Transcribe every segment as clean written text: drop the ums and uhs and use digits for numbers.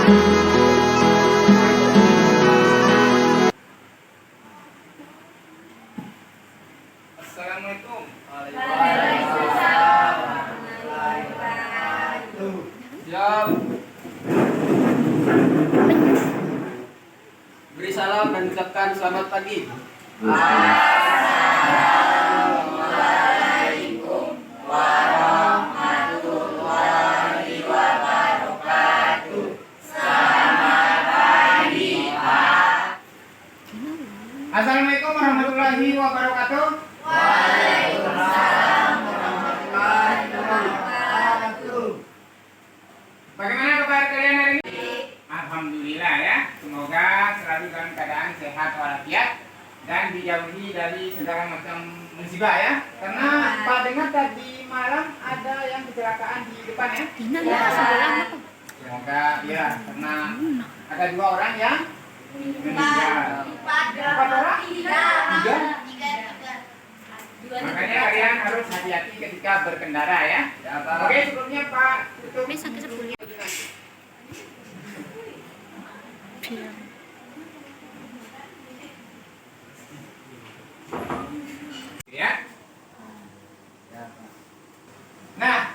Assalamualaikum. Waalaikumsalam warahmatullahi wabarakatuh. Siap. Beri salam dan ucapkan selamat pagi. Assalamualaikum warahmatullahi wabarakatuh. Selamat pagi, Pak. Assalamualaikum warahmatullahi wabarakatuh. Waalaikumsalam warahmatullahi wabarakatuh. Bagaimana kabar kalian hari ini? Alhamdulillah ya. Semoga selalu dalam keadaan sehat walafiat dan dijauhi dari segala macam musibah ya. Karena Pak dengar tadi malam ada yang kecelakaan di depan ya. Semoga ya, karena ada 2 orang yang meninggal. 4 orang? 3? Makanya kalian harus hati-hati ketika berkendara ya. Oke, sebelumnya Pak tutup. Ya. Nah,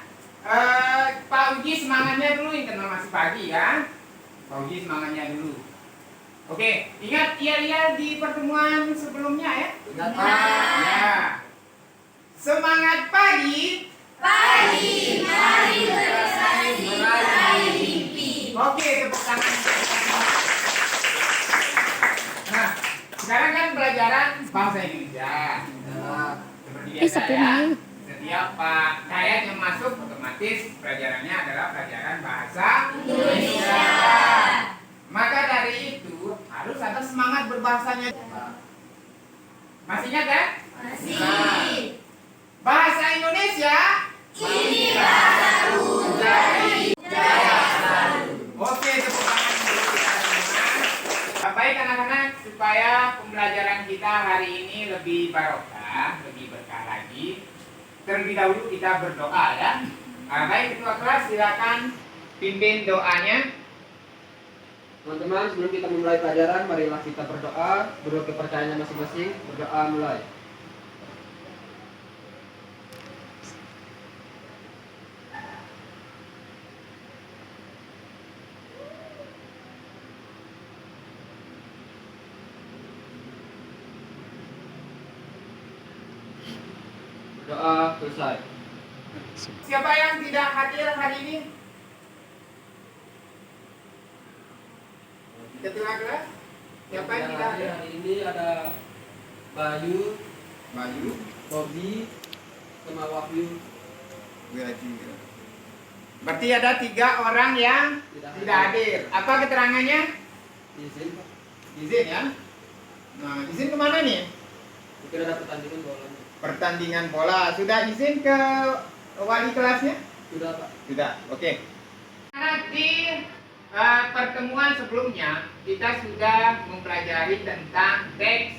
Pak Uji semangatnya dulu, ini karena masih pagi ya. Pak Uji semangatnya dulu. Oke, ingat ia di pertemuan sebelumnya ya. Ingat, Pak. Ya. Semangat pagi. Pagi, mari bersaing, meraih mimpi. Oke, tepuk tangan. Nah, sekarang kan pelajaran bahasa Indonesia. Seperti biasa ya. Setiap Pak Kayat yang masuk otomatis pelajarannya adalah pelajaran bahasa Indonesia. Maka dari itu harus ada semangat berbahasanya. Masih ingat kan? Masih. Nah, bahasa Indonesia Ini bahasaku dari Jaya Selalu. Oke, tepuk tangan dulu kita semua. Baik anak-anak, supaya pembelajaran kita hari ini lebih barokah, lebih berkah lagi. Terlebih dahulu kita berdoa ya. Baik ketua kelas, silakan pimpin doanya. Teman-teman, sebelum kita memulai pelajaran, marilah kita berdoa, menurut kepercayaannya masing-masing. Berdoa mulai. Berdoa selesai. Siapa yang tidak hadir hari ini? Ketua kelas? Siapa yang tidak hadir? Hari ini ada Bayu, Bayu, Bobi, sama Wahyu. Berarti ada 3 orang yang tidak hadir. Apa keterangannya? Izin, Pak. Izin ya. Nah, izin kemana nih? Mungkin ada pertandingan bola. Pertandingan bola. Sudah izin ke wali kelasnya? Sudah, Pak. Sudah. Oke. Di pertemuan sebelumnya kita sudah mempelajari tentang teks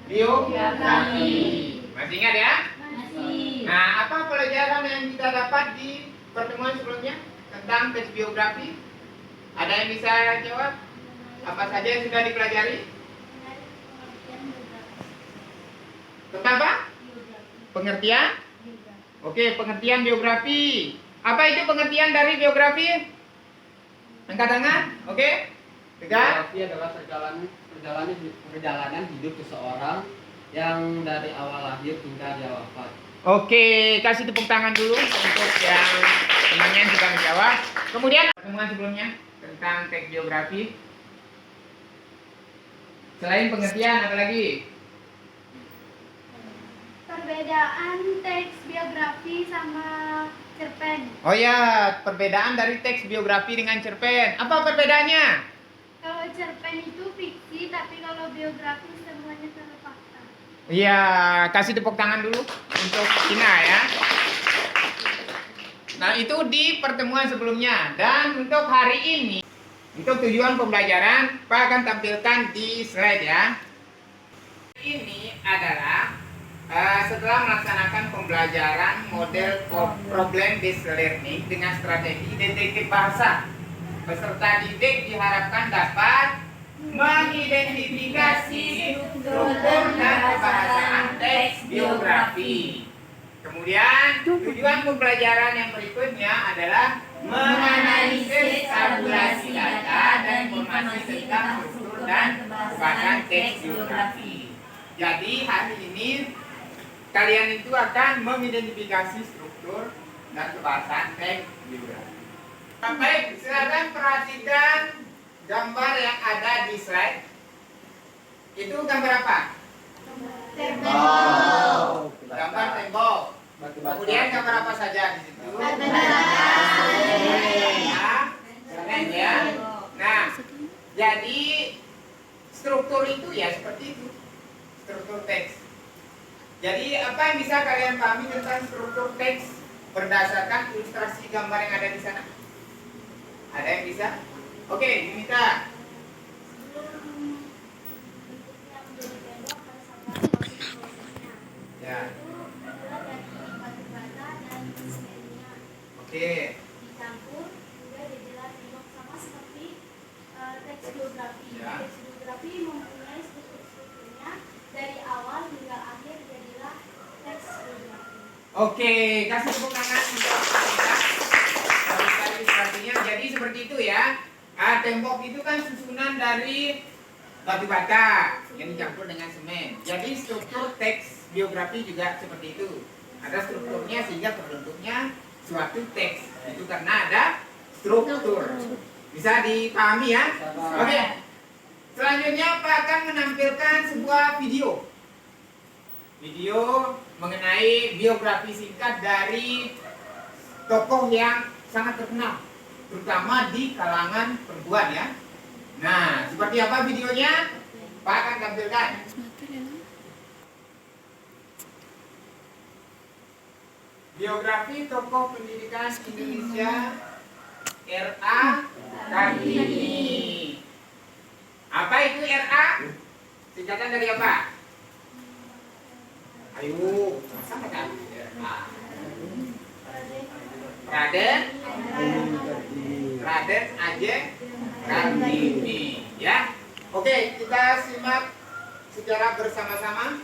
biografi. Masih ingat ya? Masih. Nah, apa pelajaran yang kita dapat di pertemuan sebelumnya tentang teks biografi? Ada yang bisa jawab? Apa saja yang sudah dipelajari? Tentang apa? Pengertian? Oke, pengertian biografi. Apa itu pengertian dari biografi? Angkat tangan. Oke. Tegak. Biografi adalah perjalanan hidup seseorang yang dari awal lahir hingga dia wafat. Oke, kasih tepuk tangan dulu untuk yang temannya yang sudah menjawab. Kemudian pertemuan sebelumnya tentang teks biografi. Selain pengertian, apa lagi? Perbedaan teks biografi sama cerpen. Oh ya, perbedaan dari teks biografi dengan cerpen. Apa perbedaannya? Kalau cerpen itu fiksi, tapi kalau biografi semuanya secara fakta. Iya, kasih tepuk tangan dulu untuk Ina ya. Nah, itu di pertemuan sebelumnya. Dan untuk hari ini, untuk tujuan pembelajaran, Pak akan tampilkan di slide ya. Ini adalah setelah melaksanakan pembelajaran model problem based learning dengan strategi detektif bahasa. peserta didik diharapkan dapat mengidentifikasi struktur dan kebahasaan teks biografi. Kemudian tujuan pembelajaran yang berikutnya adalah menganalisis tabulasi data dan informasi tentang struktur dan kebahasaan teks biografi. Jadi hari ini kalian itu akan mengidentifikasi struktur dan kebahasaan teks biografi. Baik, silakan perhatikan gambar yang ada di slide. Itu gambar apa? Tembok. Gambar tembok. Batu-batu. Kemudian gambar apa saja di situ? Semen ya. Nah, jadi struktur itu ya seperti itu. Struktur teks. Jadi apa yang bisa kalian pahami tentang struktur teks berdasarkan ilustrasi gambar yang ada di sana? Ada yang bisa? Oke, Dimita. Ya. Oke. Dicampur juga jadilah tembok sama seperti teks biografi. Ya. Teks biografi mempunyai struktur-strukturnya dari awal hingga akhir jadilah teks biografi. Oke, kasih tepuk tangan untuk kita. Kalau ilustrasinya jadi seperti itu ya. Tembok itu kan susunan dari batu bata yang dicampur dengan semen. Jadi struktur teks biografi juga seperti itu. Ada strukturnya sehingga terbentuknya suatu teks. Itu karena ada struktur. Bisa dipahami ya? Oke. Selanjutnya Pak akan menampilkan sebuah video. Video mengenai biografi singkat dari tokoh yang sangat terkenal, terutama di kalangan perempuan ya. Nah, seperti apa videonya? Pak akan tampilkan. Biografi tokoh pendidikan Indonesia R.A. Kartini. Apa itu R.A.? Singkatan dari apa? Ayo, sama kan? R.A. Raden Ajeng Kartini ya. Oke, kita simak secara bersama-sama.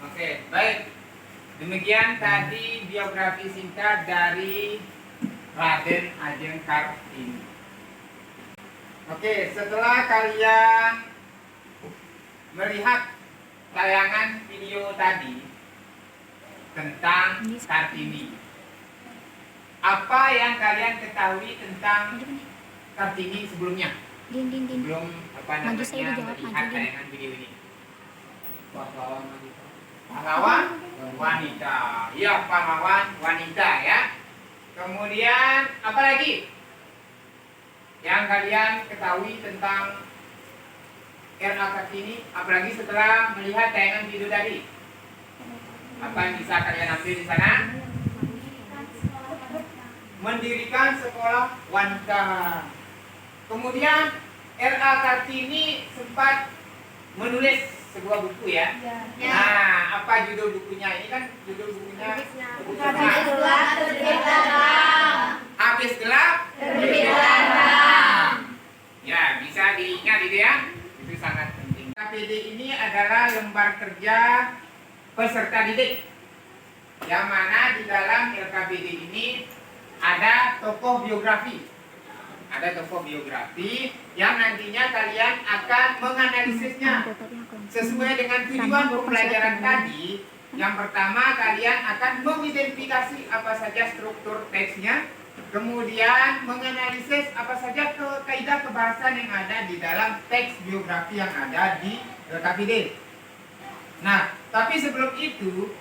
Oke, baik. Demikian tadi biografi singkat dari Raden Ajeng Kartini. Oke, setelah kalian melihat tayangan video tadi tentang Kartini, apa yang kalian ketahui tentang Kartini sebelumnya? Sebelum Maju saya namanya dijawab, melihat maju, Din. tayangan video ini. Pahlawan wanita. Pahlawan wanita. Ya, pahlawan wanita ya. Kemudian apa lagi yang kalian ketahui tentang RA Kartini, apalagi setelah melihat tayangan video tadi? Apa yang bisa kalian ambil di sana? Mendirikan sekolah wanita. Kemudian RA Kartini sempat menulis sebuah buku ya. Nah, apa judul bukunya? Ini kan judul bukunya Habis gelap terbit terang. Habis gelap Terbit terang. Ya, bisa diingat itu ya. Itu sangat penting. KPD ini adalah lembar kerja peserta didik. Yang mana di dalam LKPD ini ada tokoh biografi. Ada tokoh biografi yang nantinya kalian akan menganalisisnya sesuai dengan tujuan pembelajaran tadi. Yang pertama, kalian akan mengidentifikasi apa saja struktur teksnya, kemudian menganalisis apa saja kaidah kebahasan yang ada di dalam teks biografi yang ada di LKPD. Nah, tapi sebelum itu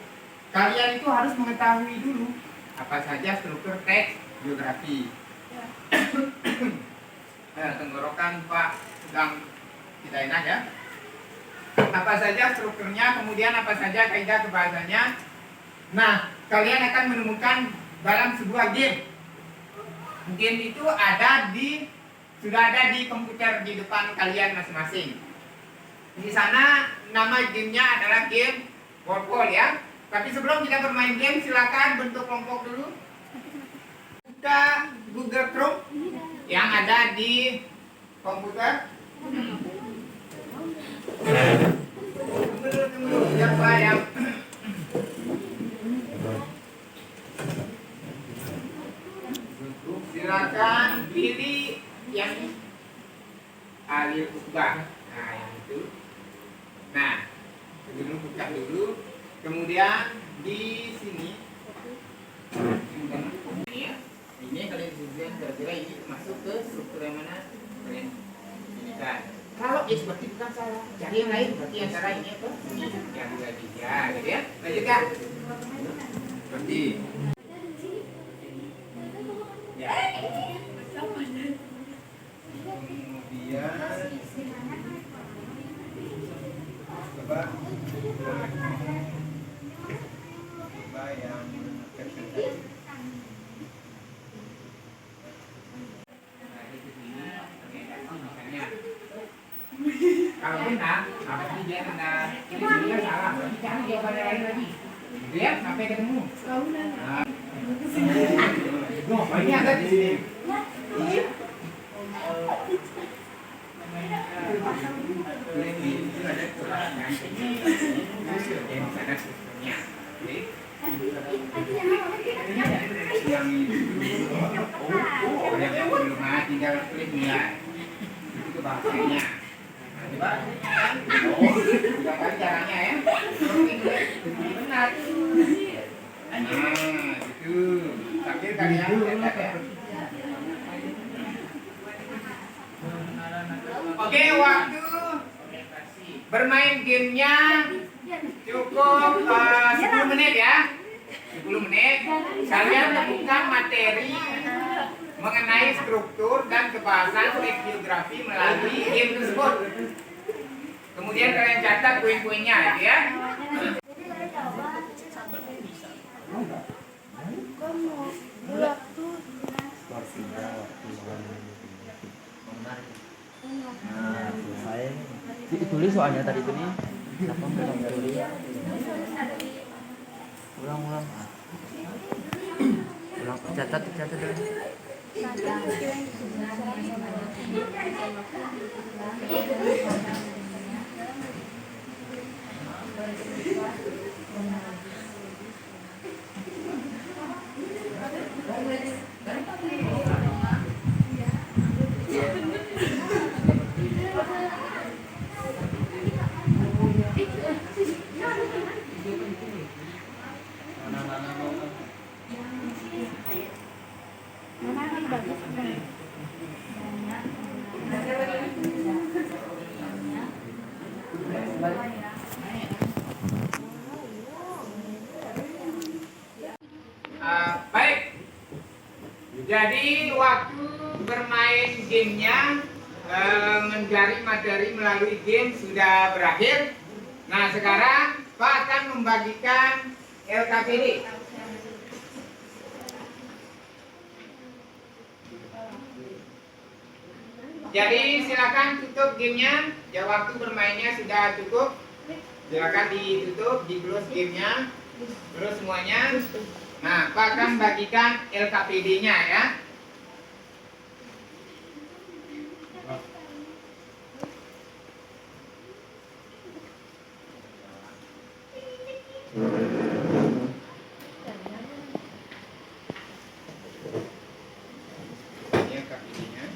kalian itu harus mengetahui dulu apa saja struktur teks biografi. Tenggorokan Pak sedang tidak enak ya. Apa saja strukturnya, kemudian apa saja kaidah kebahasannya. Nah, kalian akan menemukan dalam sebuah game. Game itu sudah ada di komputer di depan kalian masing-masing. Di sana nama gamenya adalah game Wordball ya. Tapi sebelum kita bermain game, silakan bentuk kelompok dulu. Buka Google Chrome yang ada di komputer. Tunggu, siapa yang silakan pilih yang Alil Ukbah. Nah, yang itu. Nah, dulu buka dulu. Kemudian di sini ini kalian tujuan kira-kira ini masuk ke struktur yang mana kalian ini kan. Kalau X berarti bukan salah, cari yang lain berarti yang salah ini apa? Yang dua tiga, gitu ya. Lanjutkan. Berarti ya. Kemudian coba yang kalau benar, berarti dia benar. Ini dia salah, berarti cari jawaban lain lagi. Gitu ya, sampai ketemu. Nah. Oh, ini ada di sini. Yang belum tinggal klik nilai. Itu bahasanya. Coba. Oh, tiga kali caranya ya. Benar. Nah, itu. Sambil kalian catat ya. Oke, waktu bermain gamenya cukup 10 menit ya. 10 menit. Kalian temukan materi mengenai struktur dan kebahasan teks biografi melalui game tersebut. Kemudian kalian catat poin-poinnya ya. Tulis soalnya tadi itu nih. Kenapa nggak tulis? Ulang. Ulang catat dulu. Jadi waktu bermain gamenya mencari materi melalui game sudah berakhir. Nah sekarang Pak akan membagikan LKPD. Jadi silakan tutup gamenya. Ya waktu bermainnya sudah cukup. Silakan ditutup, di close gamenya. Terus semuanya. Nah Pak akan bagikan LKPD-nya ya. Ini LKPD-nya.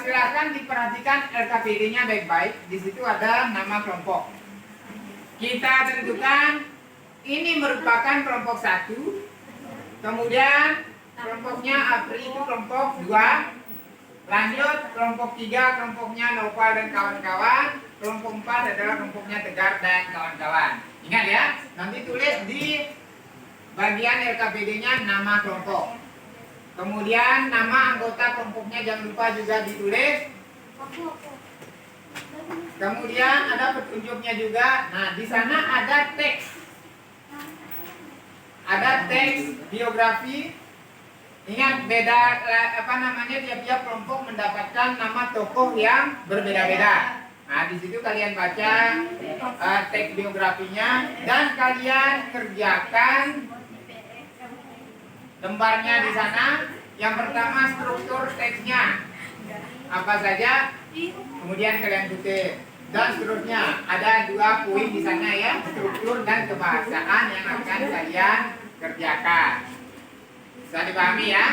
Silakan diperhatikan LKPD-nya baik-baik. Di situ ada nama kelompok. Kita tentukan ini merupakan kelompok 1. Kemudian kelompoknya Apri itu kelompok 2. Lanjut kelompok 3 kelompoknya Nopal dan kawan-kawan. Kelompok 4 adalah kelompoknya Tegar dan kawan-kawan. Ingat ya, nanti tulis di bagian LKPD-nya nama kelompok. Kemudian nama anggota kelompoknya jangan lupa juga ditulis. Kemudian ada petunjuknya juga. Nah, di sana ada teks. Ada teks biografi. Ingat beda tiap-tiap kelompok mendapatkan nama tokoh yang berbeda-beda. Nah, di situ kalian baca teks biografinya dan kalian kerjakan lembarnya di sana. Yang pertama struktur teksnya apa saja, kemudian kalian kutip dan seterusnya. Ada 2 poin di sana ya, struktur dan kebahasaan yang akan kalian kerjakan. Bisa dipahami ya?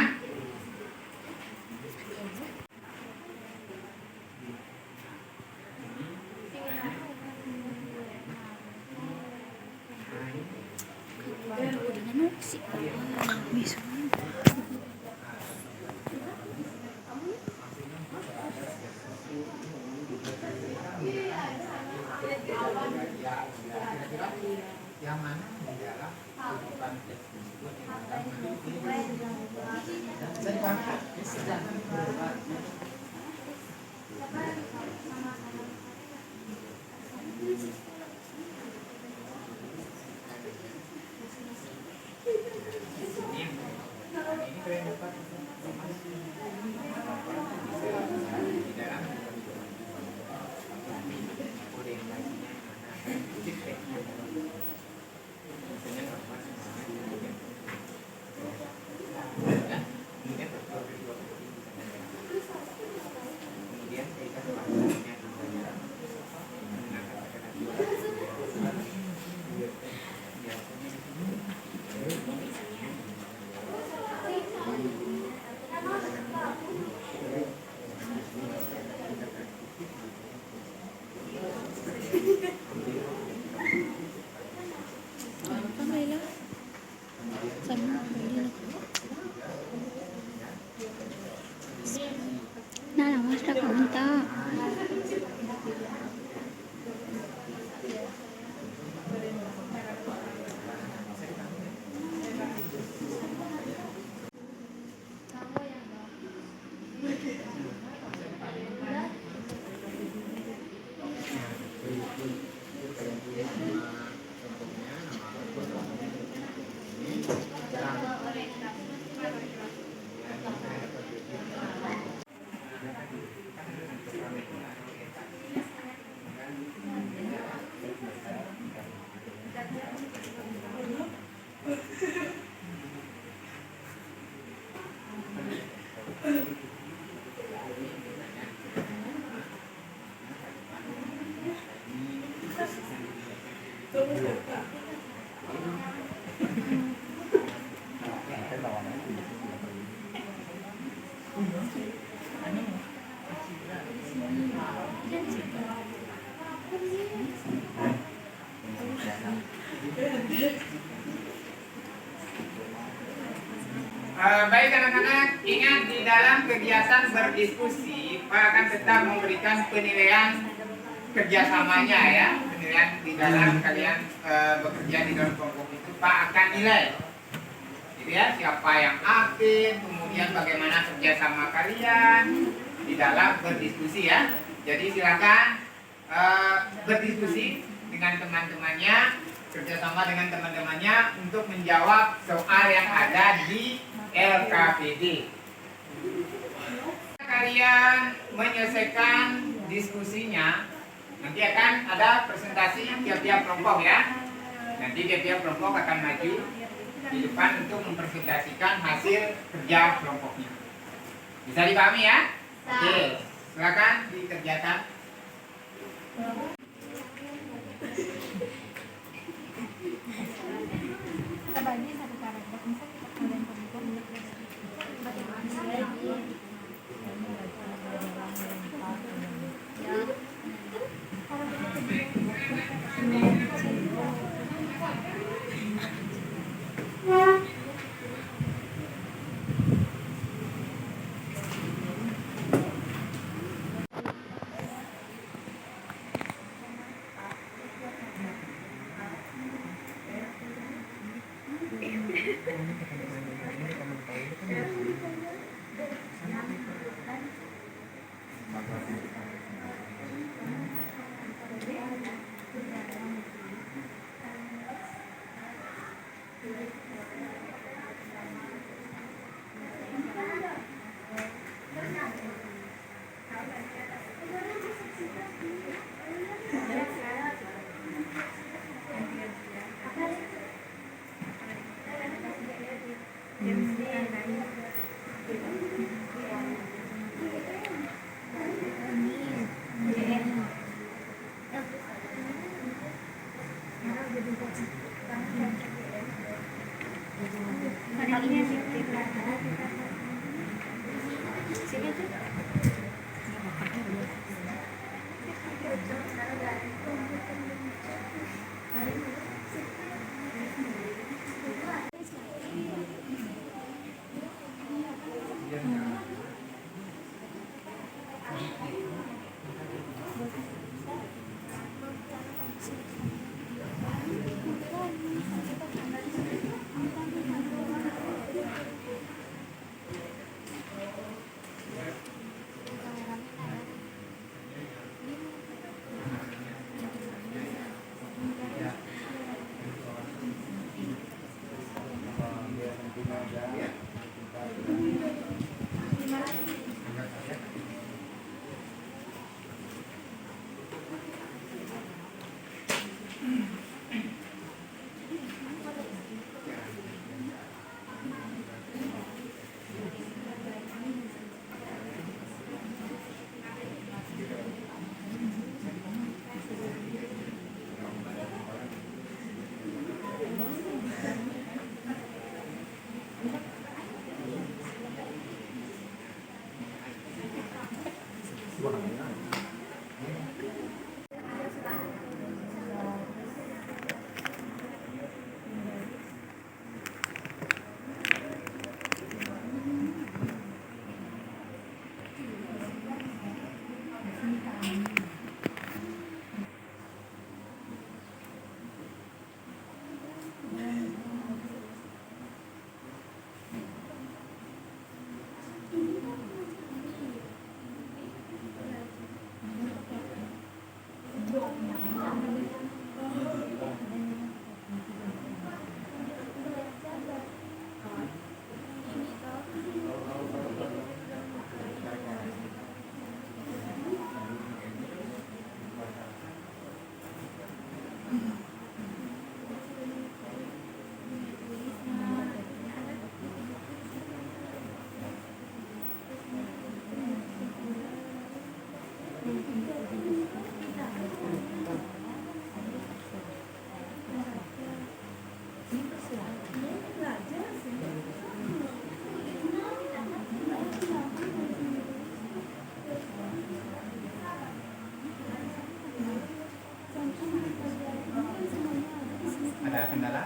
Yang mana di dalam kehidupan tersebut yang akan Baik anak-anak, ingat di dalam kegiatan berdiskusi, Pak akan tetap memberikan penilaian kerjasamanya ya. Penilaian di dalam kalian bekerja di dalam kelompok itu, Pak akan nilai. Gitu ya, siapa yang aktif, kemudian bagaimana kerjasama kalian di dalam berdiskusi ya. Jadi silakan berdiskusi dengan teman-temannya, kerjasama dengan teman-temannya untuk menjawab soal yang ada di LKPD. Kalian menyelesaikan diskusinya, nanti akan ada presentasi tiap-tiap kelompok ya. Nanti tiap-tiap kelompok akan maju di depan untuk mempresentasikan hasil kerja kelompoknya. Bisa dipahami ya? Oke, silakan dikerjakan. Kita bagi satu paragraf, misal kita kalian perempuan Ada kendala?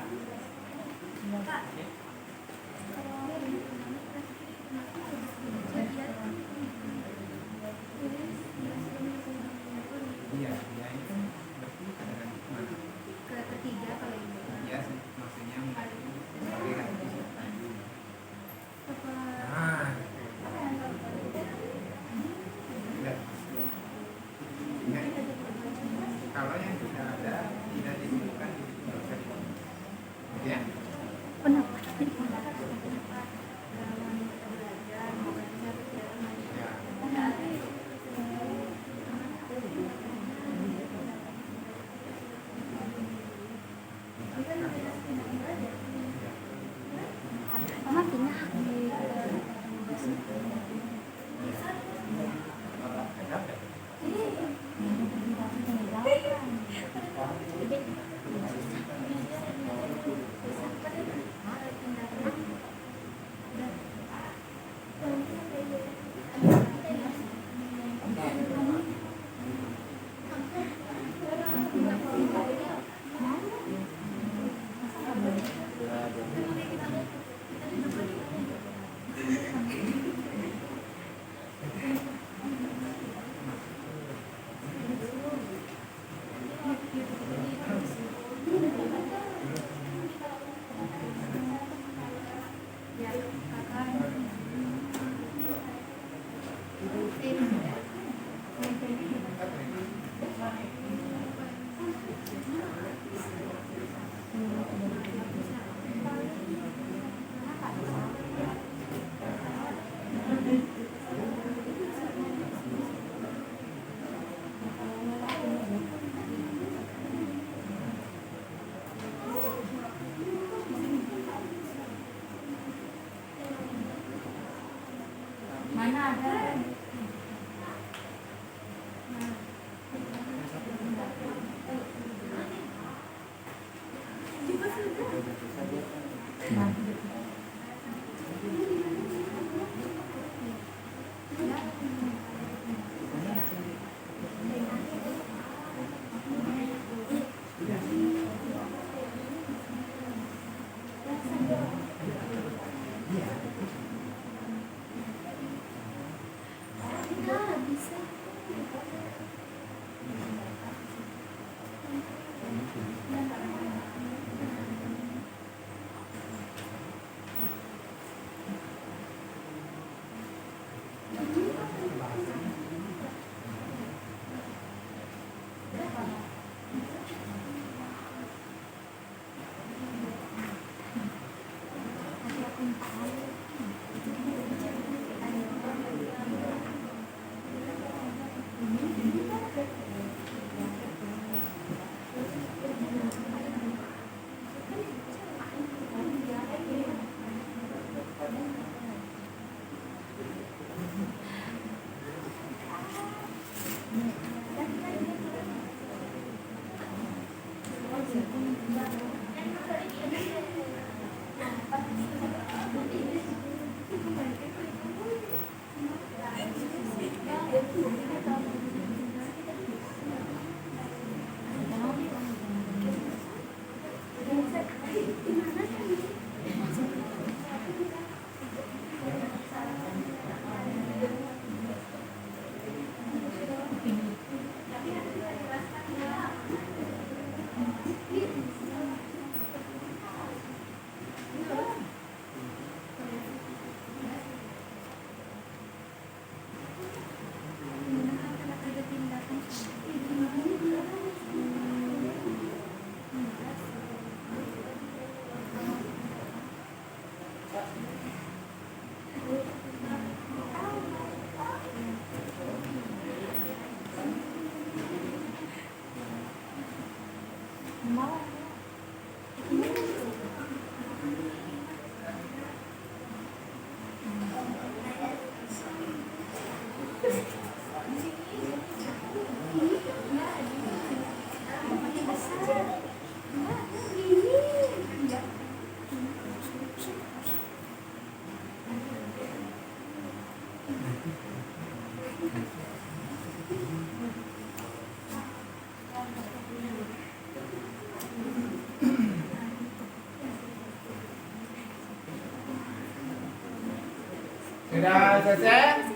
Sudah selesai?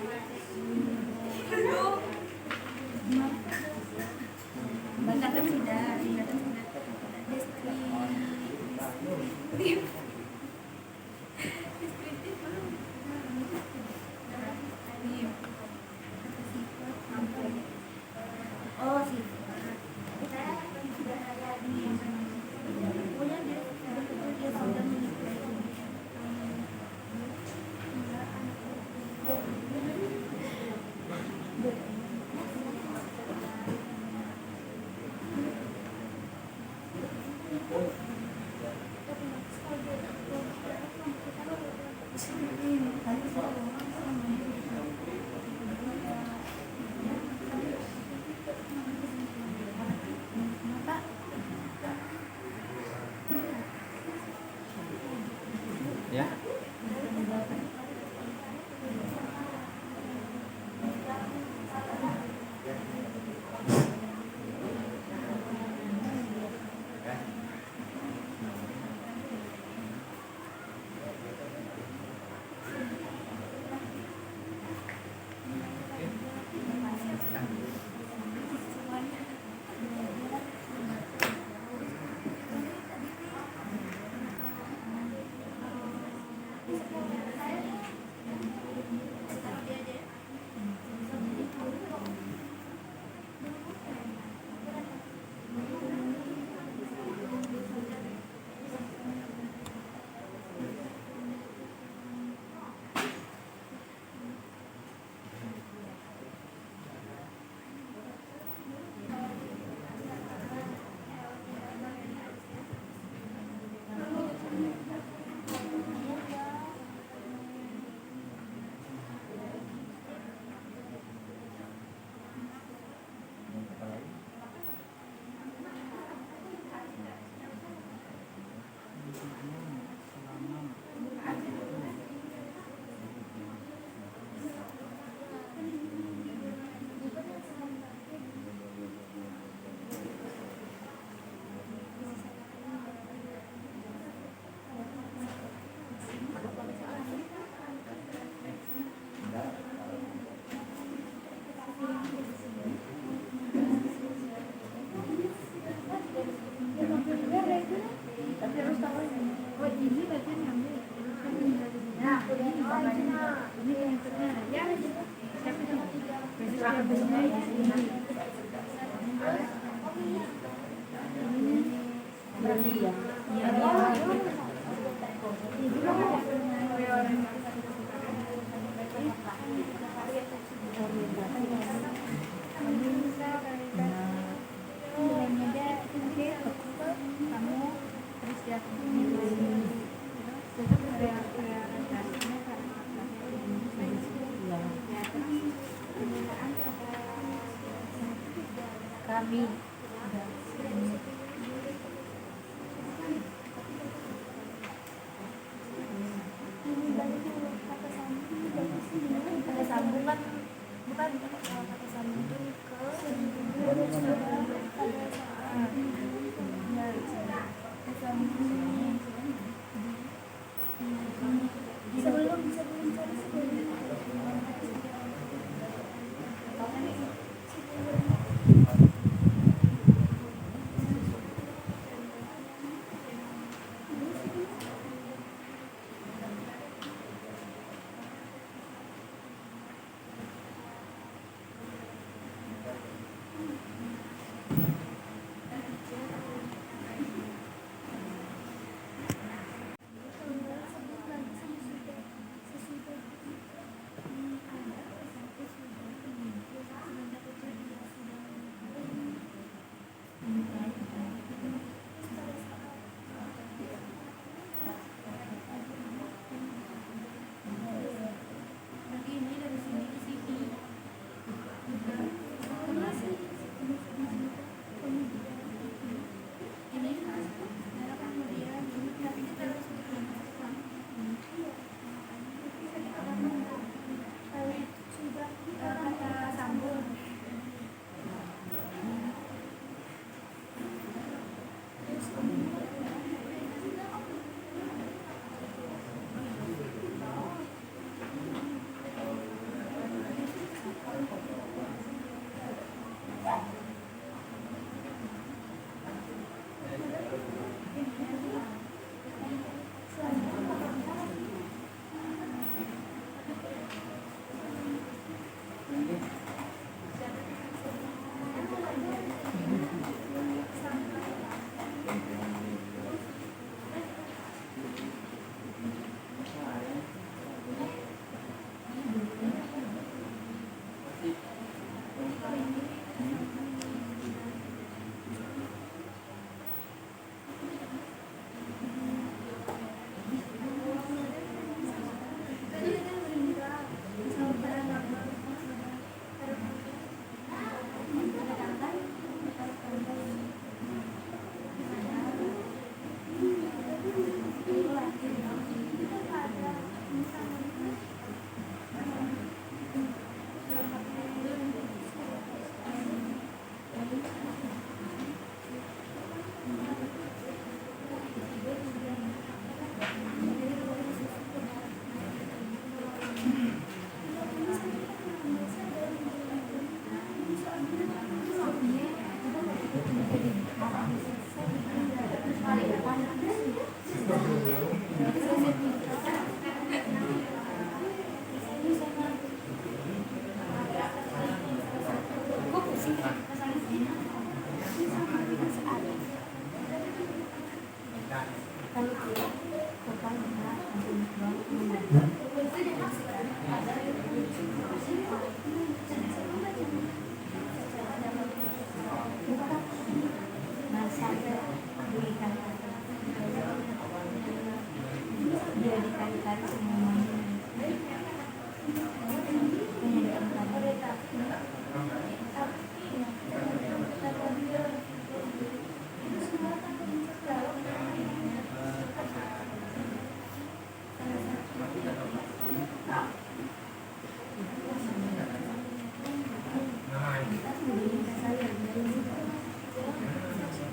Ya. Kami kata sambung kan bukan kata sambung itu ke sebelum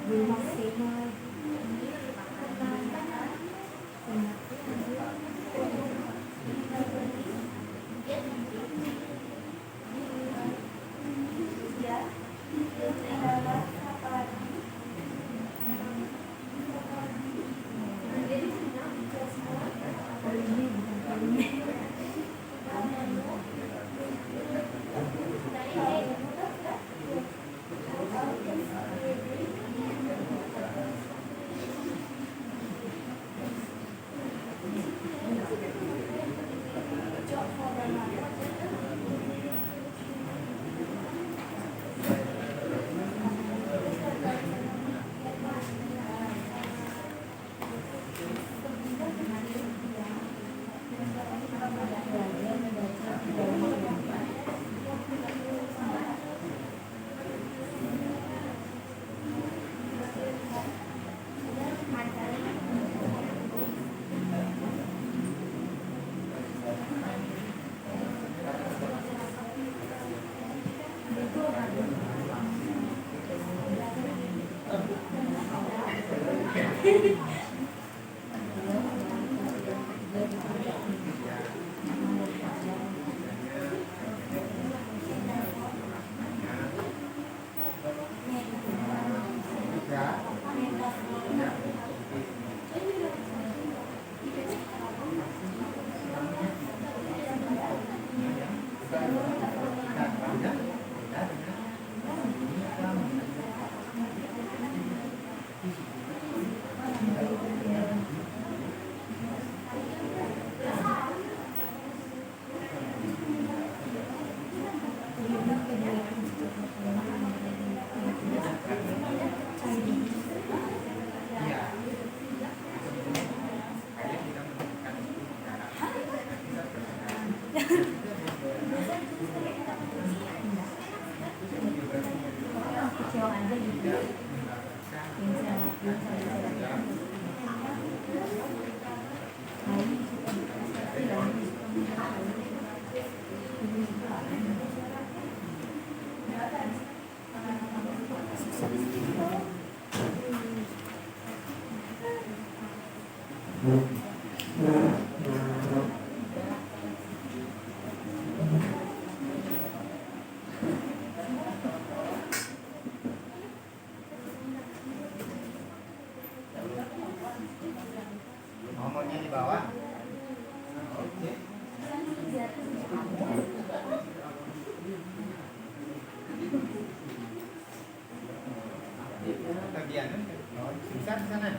Terima kasih. Kecewa aja gitu. Ngomongnya di bawah. Oke. Bagian susah di sana.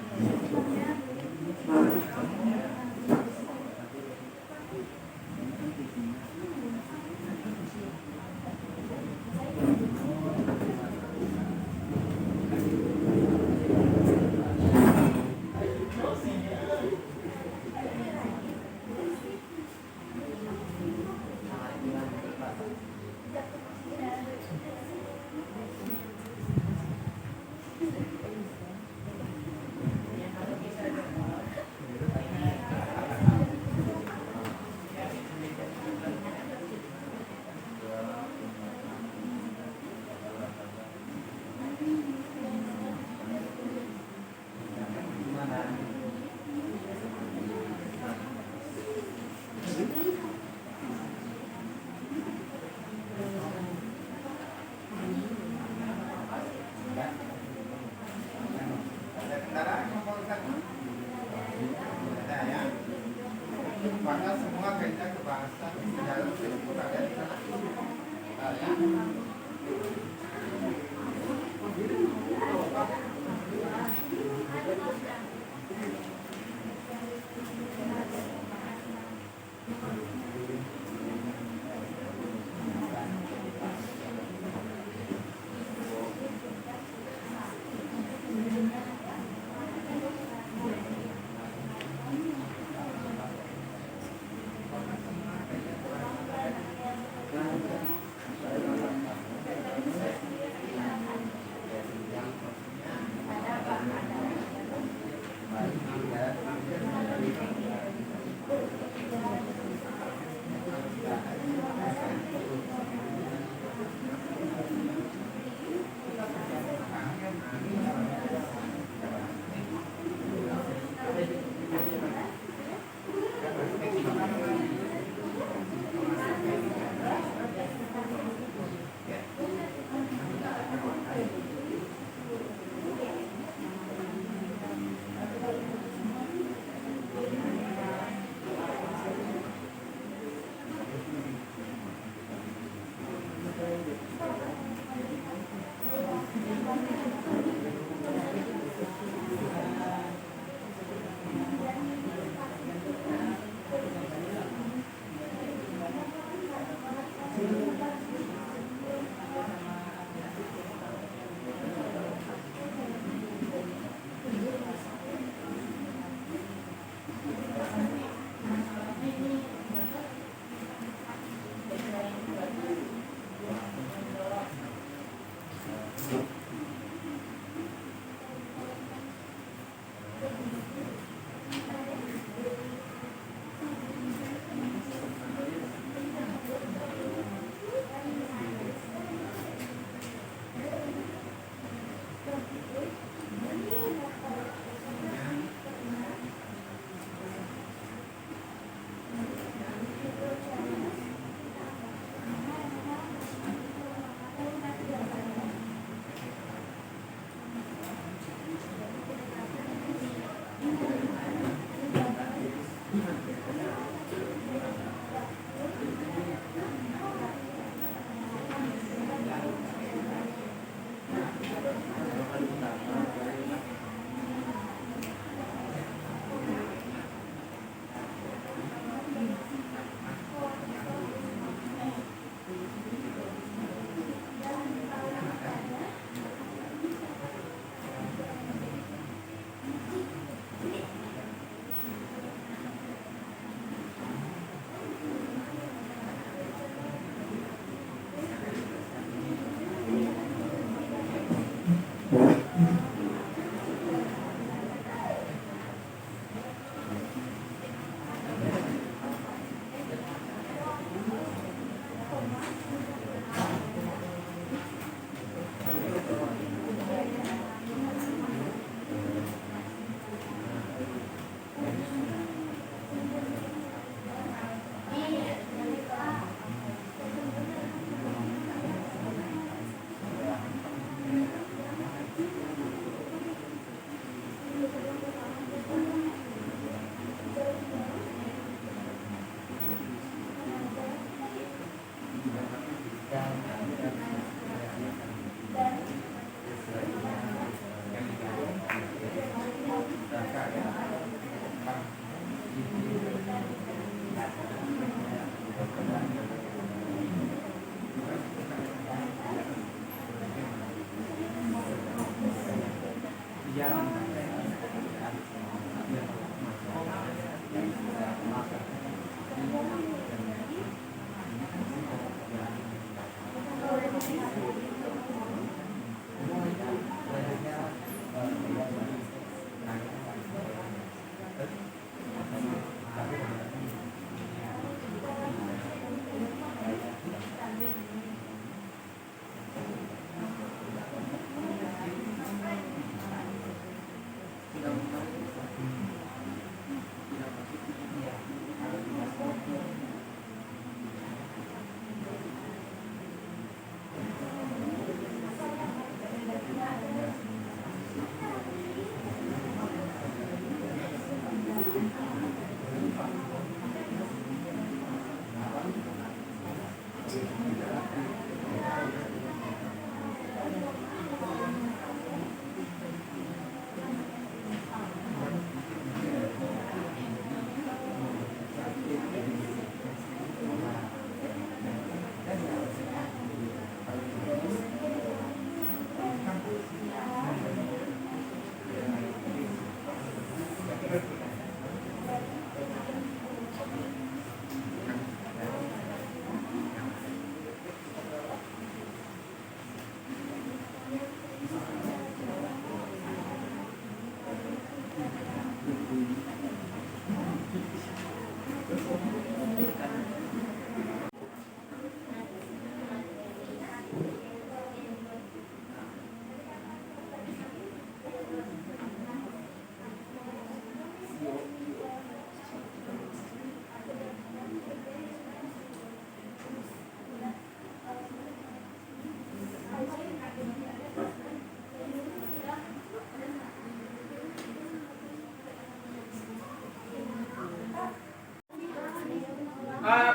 Maka semua kaitnya ke bahasa dalam Facebook ada di sana.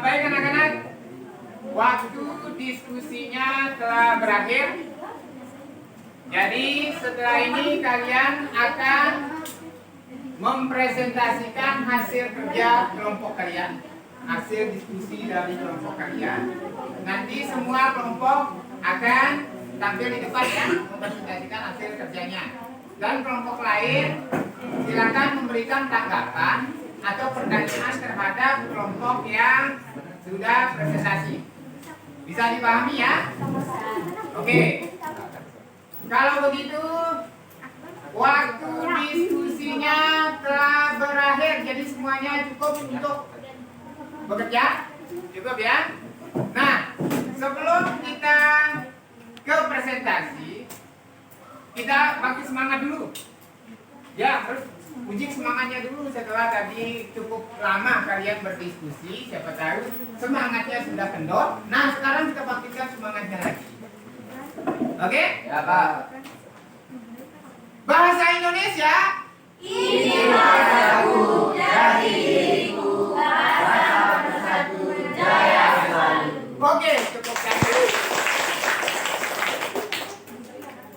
Baik anak-anak, waktu diskusinya telah berakhir. Jadi setelah ini kalian akan mempresentasikan hasil kerja kelompok kalian, hasil diskusi dari kelompok kalian. Nanti semua kelompok akan tampil di depan ya, mempresentasikan hasil kerjanya. Dan kelompok lain silakan memberikan tanggapan atau pertanyaan terhadap kelompok yang sudah presentasi. Bisa dipahami ya? Oke. Kalau begitu, waktu diskusinya telah berakhir. Jadi semuanya cukup untuk bekerja? Cukup ya? Nah, sebelum kita ke presentasi, kita bagi semangat dulu. Ya, harus uji semangatnya dulu setelah tadi cukup lama kalian berdiskusi. Siapa tahu semangatnya sudah kendor. Nah, sekarang kita bangkitkan semangatnya lagi. Oke? Ya, Pak. Bahasa Indonesia. Ini bahasaku dari diriku, bahasa bersatu jaya selalu. Oke, cukup cantik.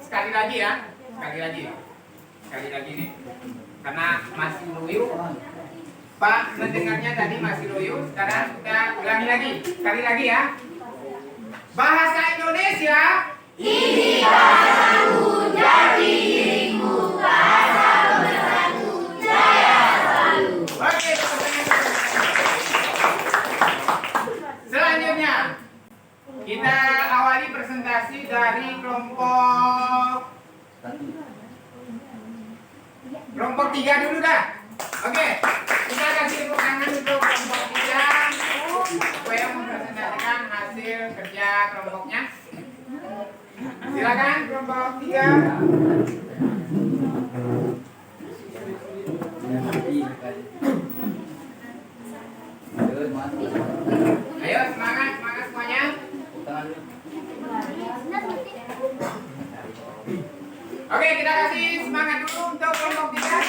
Sekali lagi ya. Sekali lagi nih. Karena masih loyo. Pak mendengarnya tadi masih loyo. Sekarang kita ulangi lagi. Sekali lagi ya. Bahasa Indonesia. Ini bahasaku dari diriku, bahasa bersatu jaya selalu. Oke, selanjutnya kita awali presentasi dari kelompok 3 dulu dah. Oke, kita kasih tepuk tangan untuk kelompok 3 supaya mempresentasikan hasil kerja kelompoknya. Silakan kelompok 3. Ayo semangat semuanya. Oke, kita kasih semangat dulu untuk kelompok 3.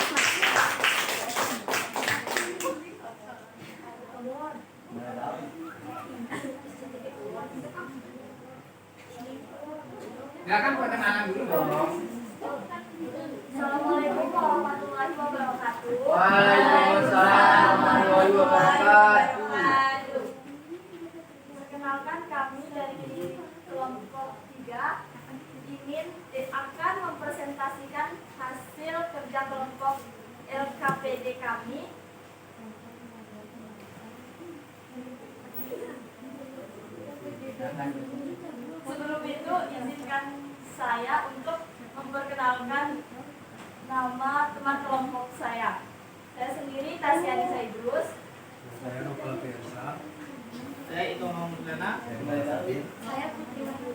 Silakan perkenalan dulu dong. Assalamualaikum warahmatullahi wabarakatuh. Waalaikumsalam warahmatullahi wabarakatuh. Sebelum itu izinkan saya untuk memperkenalkan nama teman kelompok saya. Saya sendiri Tasyani Saidrus. Saya Novel Firsa. Saya itu mau Mutlana. Saya Putri Wahyu.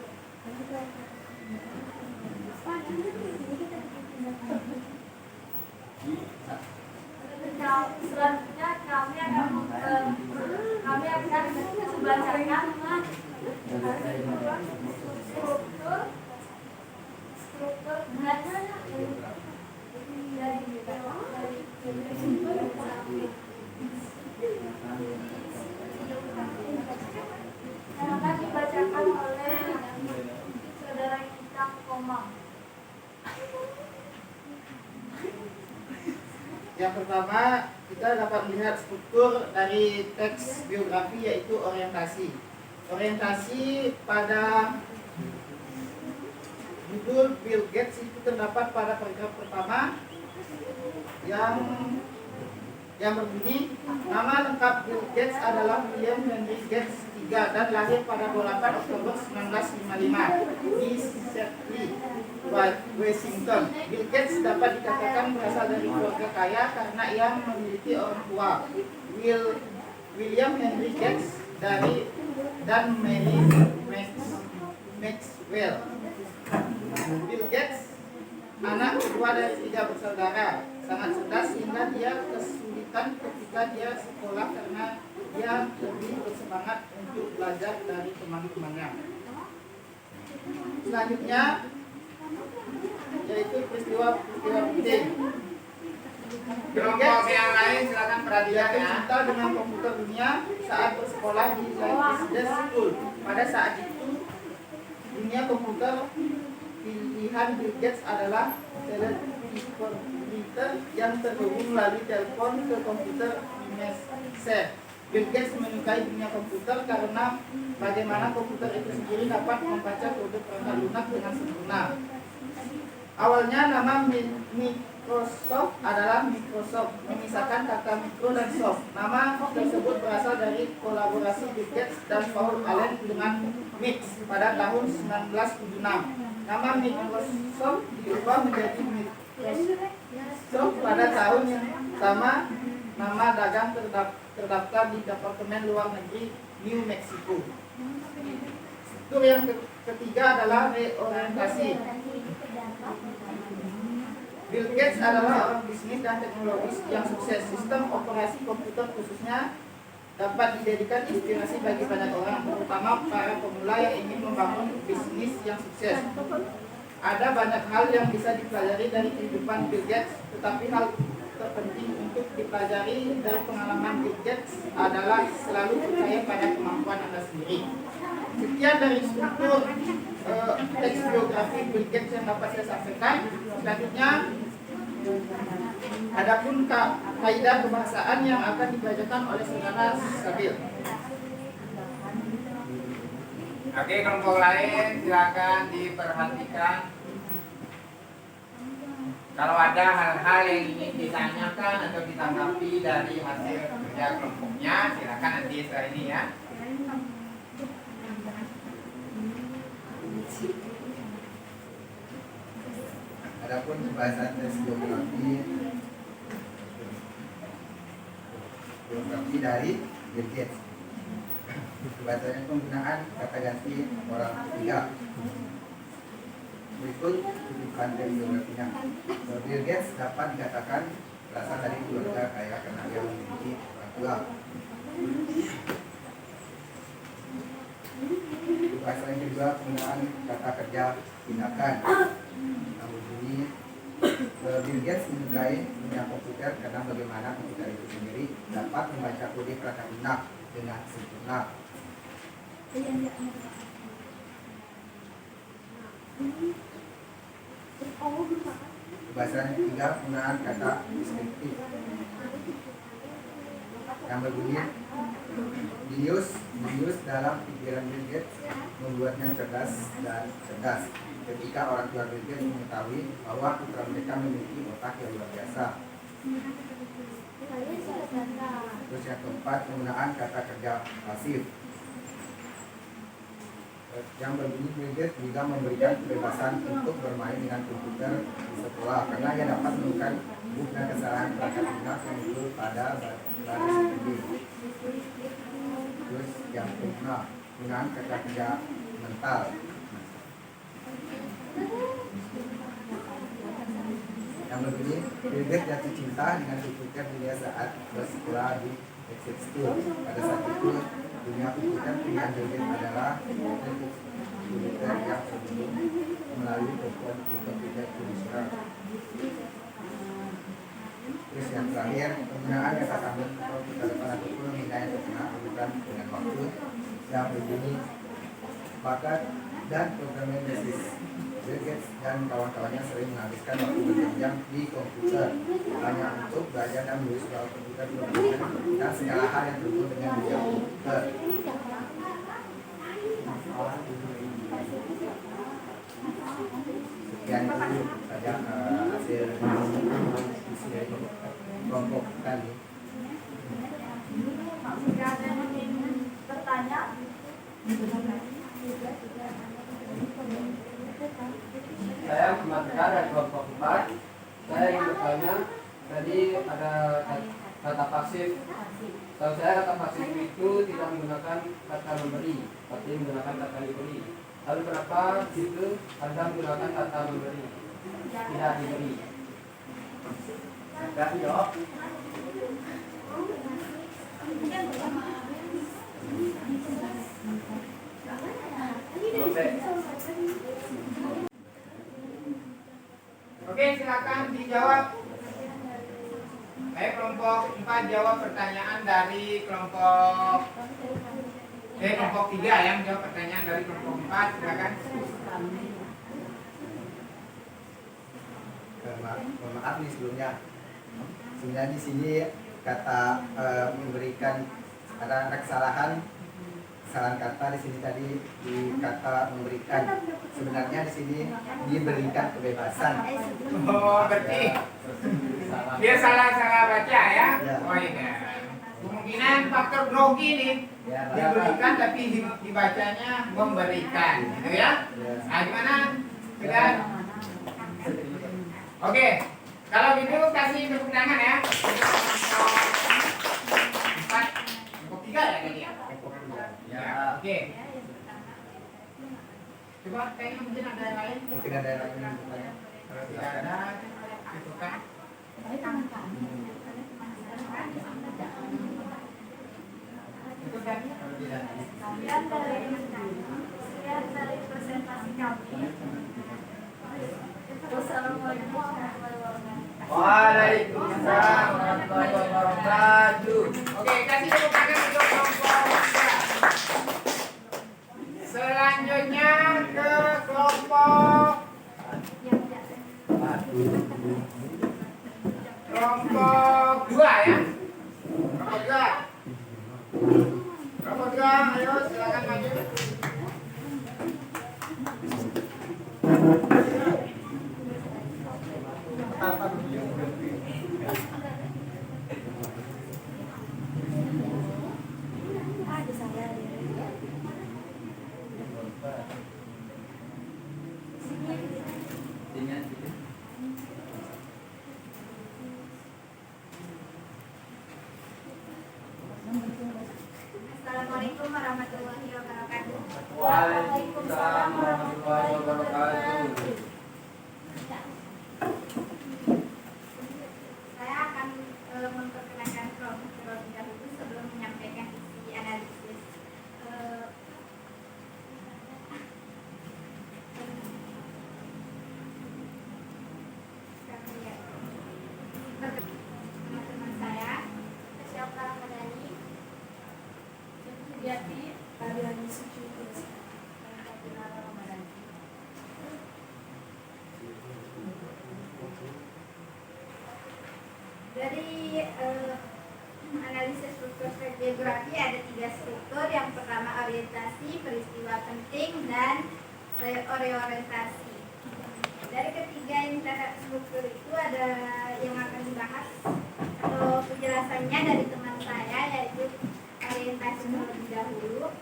Selanjutnya kami akan membacakan struktur Yang akan dibacakan oleh saudara kita Komang. Yang pertama, kita dapat melihat struktur dari teks biografi yaitu orientasi. Orientasi pada judul Bill Gates itu terdapat pada paragraf pertama yang berbunyi, nama lengkap Bill Gates adalah William Henry Gates III dan lahir pada 28 Oktober 1955 di Seattle, Washington. Bill Gates dapat dikatakan berasal dari keluarga kaya karena ia memiliki orang tua, William Henry Gates dan Mary Maxwell. Bill Gates anak kedua dari 3 bersaudara, sangat cerdas sehingga dia kesulitan ketika dia sekolah karena dia lebih bersemangat untuk belajar dari teman-temannya. Selanjutnya yaitu peristiwa penting. Kelompok yang lain silakan Dia perhatikan ya. cinta dengan komputer dunia saat bersekolah di Business School. Pada saat itu, dunia komputer pilihan Bill Gates adalah teleprompter yang terhubung melalui telepon ke komputer image set. Bill Gates menyukai dunia komputer karena bagaimana komputer itu sendiri dapat membaca kode perangkat lunak dengan sempurna. Awalnya nama Microsoft adalah Microsoft, memisahkan kata micro dan soft. Nama tersebut berasal dari kolaborasi Bill Gates dan Paul Allen dengan Mix pada tahun 1976. Nama Microsoft diubah menjadi Microsoft pada tahun yang sama. Nama dagang terdaftar di Departemen Luar Negeri New Mexico. Struktur yang ketiga adalah reorientasi. Bill Gates adalah orang bisnis dan teknologis yang sukses. Sistem operasi komputer khususnya dapat dijadikan inspirasi bagi banyak orang, terutama para pemula yang ingin membangun bisnis yang sukses. Ada banyak hal yang bisa dipelajari dari kehidupan Bill Gates, tetapi hal terpenting untuk dipelajari dari pengalaman Bill Gates adalah selalu percaya pada kemampuan Anda sendiri. Sekian dari struktur teks biografi Bill Gates yang dapat saya sampaikan. Selanjutnya, adapun kaidah kebahasaan yang akan dibacakan oleh saudara Sabil. Oke, kelompok lain silakan diperhatikan. Kalau ada hal-hal yang ingin ditanyakan atau ditanggapi dari hasil kerja kelompoknya, silakan nanti setelah ini ya. Adapun pembahasan tes biografi dari Bill Gates. Bahasanya penggunaan kata ganti orang ketiga. Berikut rujukan dari biografinya. Bill Gates dapat dikatakan berasal dari keluarga kaya karena ia memiliki orang tua. Bahasa yang kedua, penggunaan kata kerja tindakan. Bill Gates menyukai dunia komputer karena bagaimana komputer itu sendiri dapat membaca kode perangkat lunak dengan sempurna. Bahasa ketiga, penggunaan kata deskriptif yang berbunyi Genius dalam pikiran Bill Gates membuatnya cerdas dan cerdas. Ketika orang tua Bill Gates mengetahui bahwa putra mereka memiliki otak yang luar biasa. Terus yang keempat, penggunaan kata kerja pasif. yang berbunyi Bill Gates juga memberikan kebebasan untuk bermain dengan komputer di sekolah karena ia dapat menemukan bug dan kesalahan perangkat lunak yang muncul pada baris ini. Terus yang kelima, dengan kerja mental. Yang berbunyi Bill Gates jatuh cinta dengan komputer dunia saat bersekolah di Exit School. Pada saat itu dunia komputer pilihan Bill Gates adalah komputer yang terhubung melalui telepon di komputer tradisional. Terus yang terakhir, penggunaan kata sambung komputer depan ataupun hingga yang terkena bukan dengan waktu yang berbunyi bakat dan programming basis. Bill Gates dan kawan-kawannya sering menghabiskan waktu berjam-jam di komputer hanya untuk belajar dan menulis soal komputer dan segala hal yang terhubung dengan dunia komputer. Sekian dulu saja hasil diskusi dari kelompok tadi. Jika ada yang ingin bertanya, Saya Muhammad Bekar dari kelompok 4. Saya ingin bertanya, tadi ada kata pasif. Tahu saya kata pasif itu tidak menggunakan kata memberi, tapi menggunakan kata diberi. Lalu kenapa itu Anda menggunakan kata memberi, tidak diberi? Enggak, yuk. Oke, silakan dijawab. Ayo kelompok 4 jawab pertanyaan dari kelompok kelompok 3 yang menjawab pertanyaan dari kelompok 4, silakan. Maaf nih sebelumnya. Sebenarnya di sini kata memberikan ada kesalahan kata di sini tadi di kata memberikan. Sebenarnya di sini diberikan kebebasan. Oh, berarti dia salah baca ya? Ya. Oh iya. Kemungkinan faktor grogi nih. Ya, Diberikan tapi dibacanya memberikan, gitu ya? Ya. Nah, gimana? Sudah? Oke. Kalau gitu kasih tepuk tangan ya. Empat, kelompok 3 ya tadi ya? Ya, oke. Coba kayaknya mungkin ada yang lain. Mungkin ada yang lain yang bertanya. Kalau tidak ada, itu kan. Itu kan kalau tidak ada. sekian dari presentasi kami. Wassalamualaikum warahmatullahi wabarakatuh. Waalaikumsalam warahmatullahi wabarakatuh. Oke, kasih tepuk tangan untuk kelompok 3. Selanjutnya ke kelompok kelompok 2 ya. Kelompok 2. Kelompok 2, ayo silakan maju. Ada saya Assalamualaikum warahmatullahi wabarakatuh. Waalaikumsalam warahmatullahi wabarakatuh. Saya akan memperkenalkan kelompok terlebih dahulu sebelum menyampaikan isi analisis. Teman-teman saya, siapa Ramadhani, Sudiati, Ariani Suciuti. Dari analisis struktur geografi ada 3 struktur. Yang pertama orientasi, peristiwa penting, dan reorientasi. Dari ketiga struktur itu ada yang akan dibahas atau penjelasannya dari teman saya, yaitu orientasi terlebih dahulu.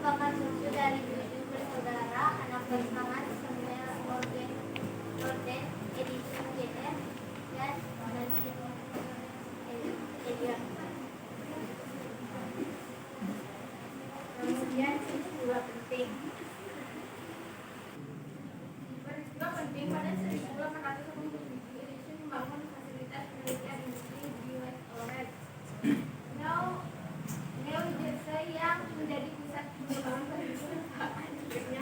merupakan cucu dari 7 bersaudara, anak pasangan Samuel Gordon Edison Jenner dan Edian. Kemudian peristiwa penting. Peristiwa penting pada 1887 Edison membangun fasilitas penelitian industri di West Orange, New Jersey yang menjadi pusat pengembangan perusahaan hidupnya.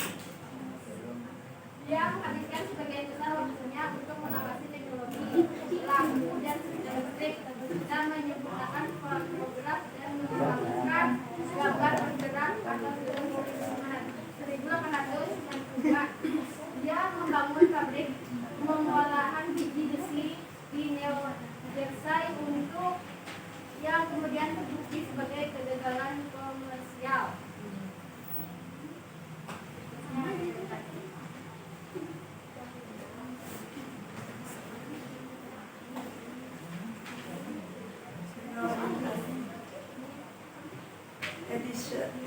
Dia menghabiskan sebagian besar waktunya untuk mengawasi teknologi lampu dan listrik dan menyempurnakan fotograf dan mengembangkan gambar bergerak pada tahun 1892. Dia membangun pabrik pengolahan biji besi di New Jersey untuk yang kemudian terbukti sebagai kegagalan komersial.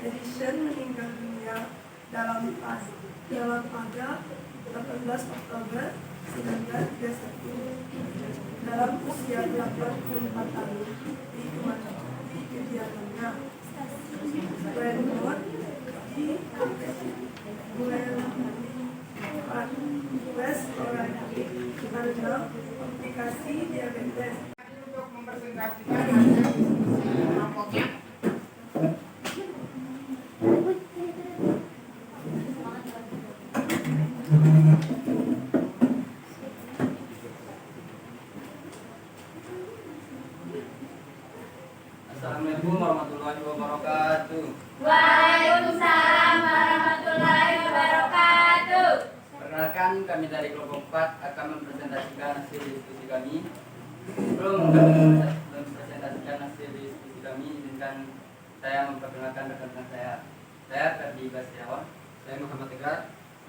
Edison meninggal dunia dalam pada 18 Oktober 1931 dalam usia 84 tahun di kediamannya Glenwood di West Orange karena komplikasi diabetes. Untuk mempresentasikan hasil kelompoknya. Assalamualaikum warahmatullahi wabarakatuh. Waalaikumsalam warahmatullahi wabarakatuh. Perkenalkan, kami dari kelompok 4 akan mempresentasikan hasil diskusi kami. Sebelum kami mempresentasikan hasil diskusi kami, izinkan saya memperkenalkan rekan-rekan saya. Saya Ferdi Bastiawan. Saya Muhammad Tegar.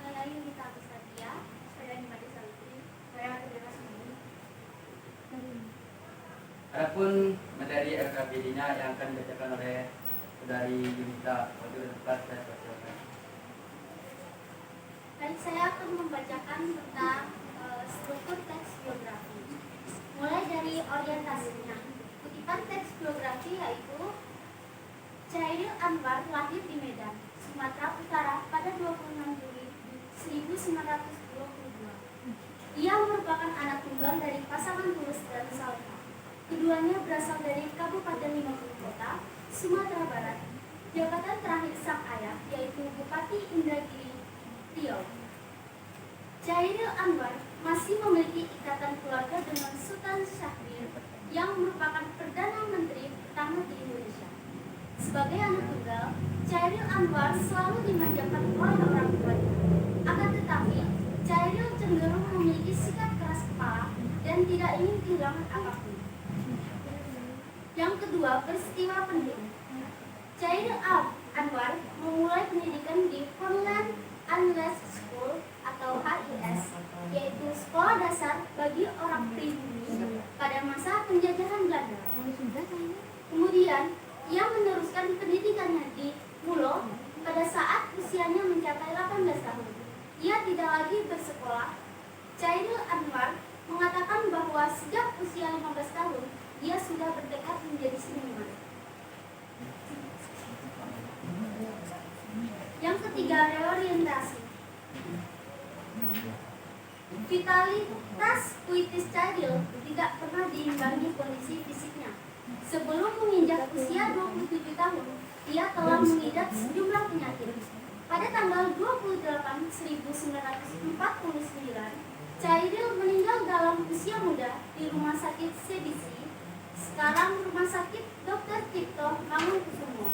Saya Yunita Bustadia. Saya Nimati Salitri. Saya Kedera Sumuni. Adapun materi LKPD-nya yang akan dibacakan oleh Saudari Yunita. Waktu dekat saya persilakan. Baik, saya akan membacakan tentang struktur teks biografi. Mulai dari orientasinya. Kutipan teks biografi yaitu Chairil Anwar lahir di Medan, Sumatera Utara pada 26 Juli 1922. Ia merupakan anak tunggal dari pasangan Tulus dan Salha. Keduanya berasal dari Kabupaten 50 Kota, Sumatera Barat. Jabatan terakhir sang ayah yaitu Bupati Indragiri Riau. Chairil Anwar masih memiliki ikatan keluarga dengan Sultan Syahrir yang merupakan Perdana Menteri pertama di Indonesia. Sebagai anak tunggal, Chairil Anwar selalu dimanjakan oleh orang tuanya. Akan tetapi, Chairil cenderung memiliki sikap keras kepala dan tidak ingin kehilangan apapun. Yang kedua, peristiwa penting. Chairil Anwar memulai pendidikan di Homeland Unless School atau HIS, yaitu sekolah dasar bagi orang pribumi pada masa penjajahan Belanda. Kemudian, ia meneruskan pendidikannya di Mulo pada saat usianya mencapai 18 tahun. Ia tidak lagi bersekolah. Chairil Anwar mengatakan bahwa sejak usia 15 tahun, ia sudah bertekad menjadi seniman. Yang ketiga, reorientasi. Vitalitas puitis Chairil tidak pernah diimbangi kondisi fisiknya. Sebelum menginjak usia 27 tahun, ia telah mengidap sejumlah penyakit. Pada tanggal 28/1949, Chairil meninggal dalam usia muda di Rumah Sakit CBC, sekarang Rumah Sakit Dr. Cipto Mangunkusumo,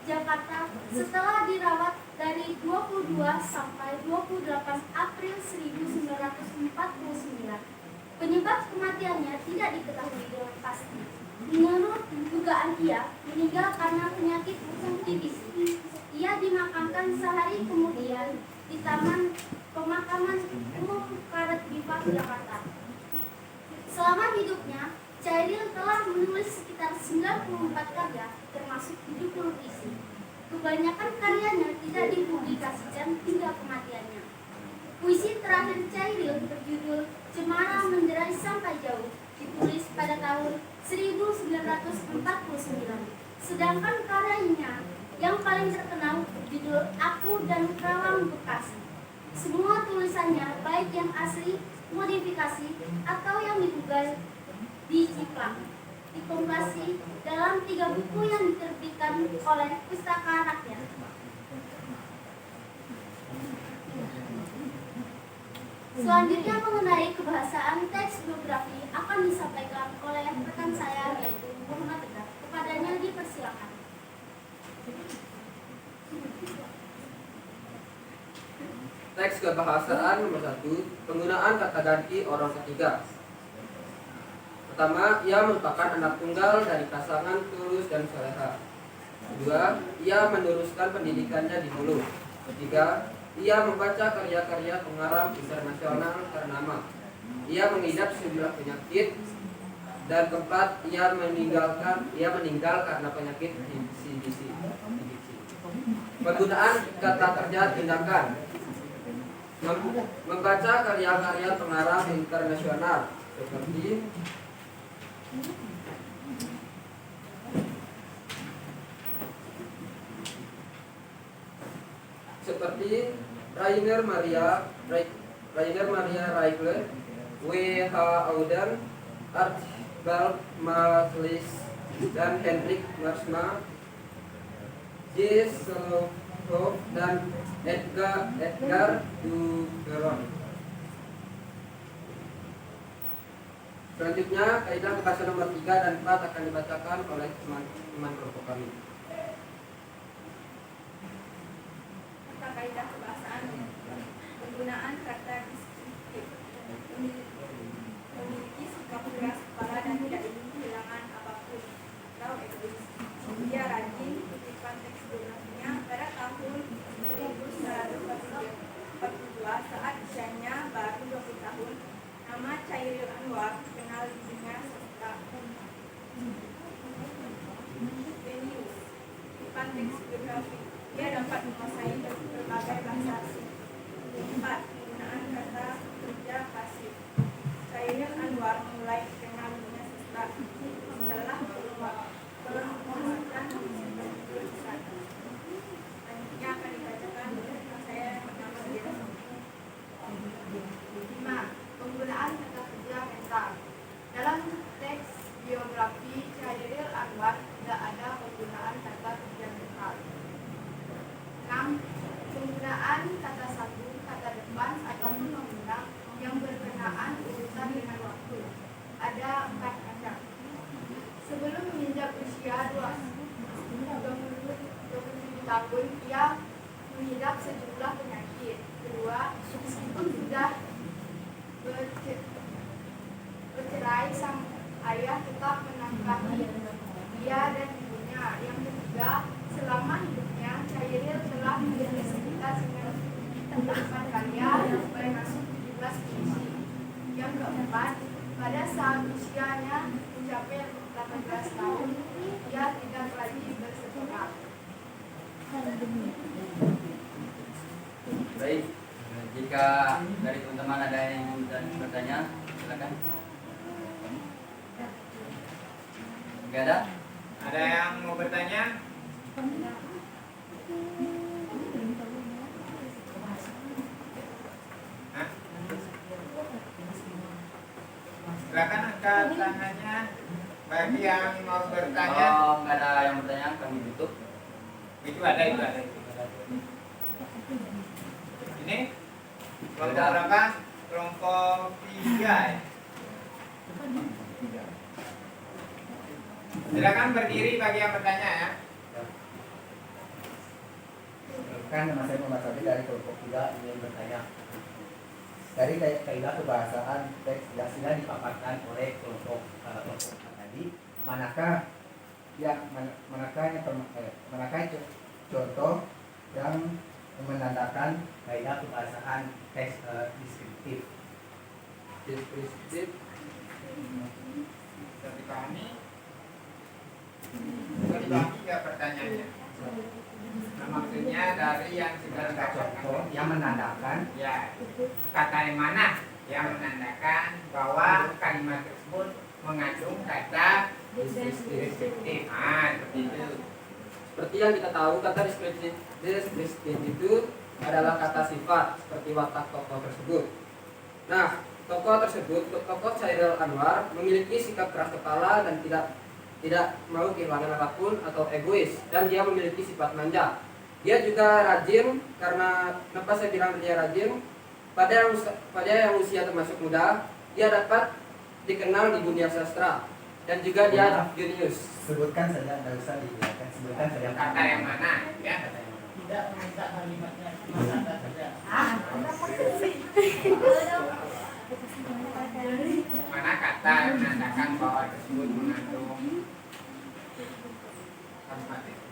Jakarta, setelah dirawat dari 22 sampai 28 April 1949. Penyebab kematiannya tidak diketahui dengan pasti. Menurut dugaan ia meninggal karena penyakit TBC. Ia dimakamkan sehari kemudian di Taman Pemakaman Umum Karet Bifak, Jakarta. Selama hidupnya, Chairil telah menulis sekitar 94 karya, termasuk 70 puisi. Kebanyakan karyanya tidak dipublikasikan hingga kematiannya. Puisi terakhir Chairil berjudul Cemara Menderai Sampai Jauh ditulis pada tahun 1949. Sedangkan karyanya yang paling terkenal berjudul Aku dan Kerawang Bekasi. Semua tulisannya baik yang asli, modifikasi, atau yang digugal, diciplak, dikompilasi dalam 3 buku yang diterbitkan oleh Pustaka Rakyat. Selanjutnya mengenai kebahasaan teks biografi akan disampaikan oleh rekan saya yaitu Muhammad Tegar. Kepadanya dipersilakan. Teks kebahasaan nomor 1, penggunaan kata ganti orang ketiga. Pertama, ia merupakan anak tunggal dari pasangan Tulus dan Soleha. Kedua, ia meneruskan pendidikannya di Hulu. Ketiga, ia membaca karya-karya pengarang internasional ternama. Ia mengidap sejumlah penyakit. Dan keempat, ia meninggal karena penyakit diksi. Penggunaan kata kerja tindakan. Membaca karya-karya pengarang internasional seperti Rainer Maria Reichler, W.H. Auden, Archibald Matlis, dan Hendrik Marsma, J. Solokov, dan Edgar Dugeron. Selanjutnya, kaidah bahasa nomor 3 dan 4 akan dibacakan oleh teman-teman kelompok kami. Kaidah kebahasaan, penggunaan kata deskriptif, memiliki sikap keras kepala dan tidak ingin kehilangan apapun atau egois. Dia rajin kutipan teks biografinya pada tahun 1942 saat usianya baru 20 tahun. Nama Chairil Anwar dikenal di dunia sastra. Genius, kutipan teks biografi. Dia dapat menguasai berbagai bahasa asing. 4. Penggunaan kata kerja pasif. Chairil Anwar mulai dikenal dunia sastra setelah penguasaan tulisan. Selanjutnya akan dibacakan oleh saya bernama Dira. 5. Penggunaan kata kerja mental. Dalam teks biografi Chairil Anwar tidak ada penggunaan kata kerja mental. 6. Penggunaan kata sambung, kata depan, ataupun mengulang yang berkenaan urusan dengan waktu. Ada 4 macam. Sebelum menginjak usia 27 tahun, ia mengidap sejumlah penyakit. Kedua, meskipun sudah bercerai, sang ayah tetap menafkahi dia dan ibunya. Yang ketiga, selama hidupnya, Chairil telah menulis sekitar 98 karya, termasuk 17 puisi. Yang keempat, pada saat usianya mencapai 18 tahun, ia tidak lagi bersekolah. Baik, jika dari teman-teman ada yang ingin bertanya, silakan. Enggak ada? Ada yang mau bertanya? Hah? Silakan angkat tangannya bagi yang mau bertanya. Oh, enggak ada yang bertanya, kami tutup. Itu ada. Ini kelompok berapa? Kelompok 3 ya? Silakan berdiri bagi yang bertanya ya. Kan nama saya Muhammad Sabit dari kelompok 3 ingin bertanya. Dari kaidah kebahasaan teks yang sudah dipaparkan oleh kelompok tadi, manakah contoh yang menandakan kaidah kebahasaan teks deskriptif? Deskriptif. Bisa dipahami? Bisa dipahami nggak pertanyaannya? dari yang sudah contoh yang menandakan ya, kata yang mana yang menandakan bahwa kalimat tersebut mengandung kata deskriptif. Seperti itu. Seperti yang kita tahu, kata deskriptif itu adalah kata sifat seperti watak tokoh tersebut. Nah, tokoh tersebut, tokoh Chairil Anwar memiliki sikap keras kepala dan tidak mau kehilangan apapun atau egois, dan dia memiliki sifat manja. Dia juga rajin, karena kenapa saya bilang dia rajin? Pada yang usia termasuk muda, dia dapat dikenal di dunia sastra dan juga dia jenius. sebutkan saja, tidak usah dijelaskan, sebutkan saja Kata yang mana ya? Tidak meminta kalimatnya, cuma kata saja. Mana kata yang menandakan bahwa tersebut mengandung kalimat itu?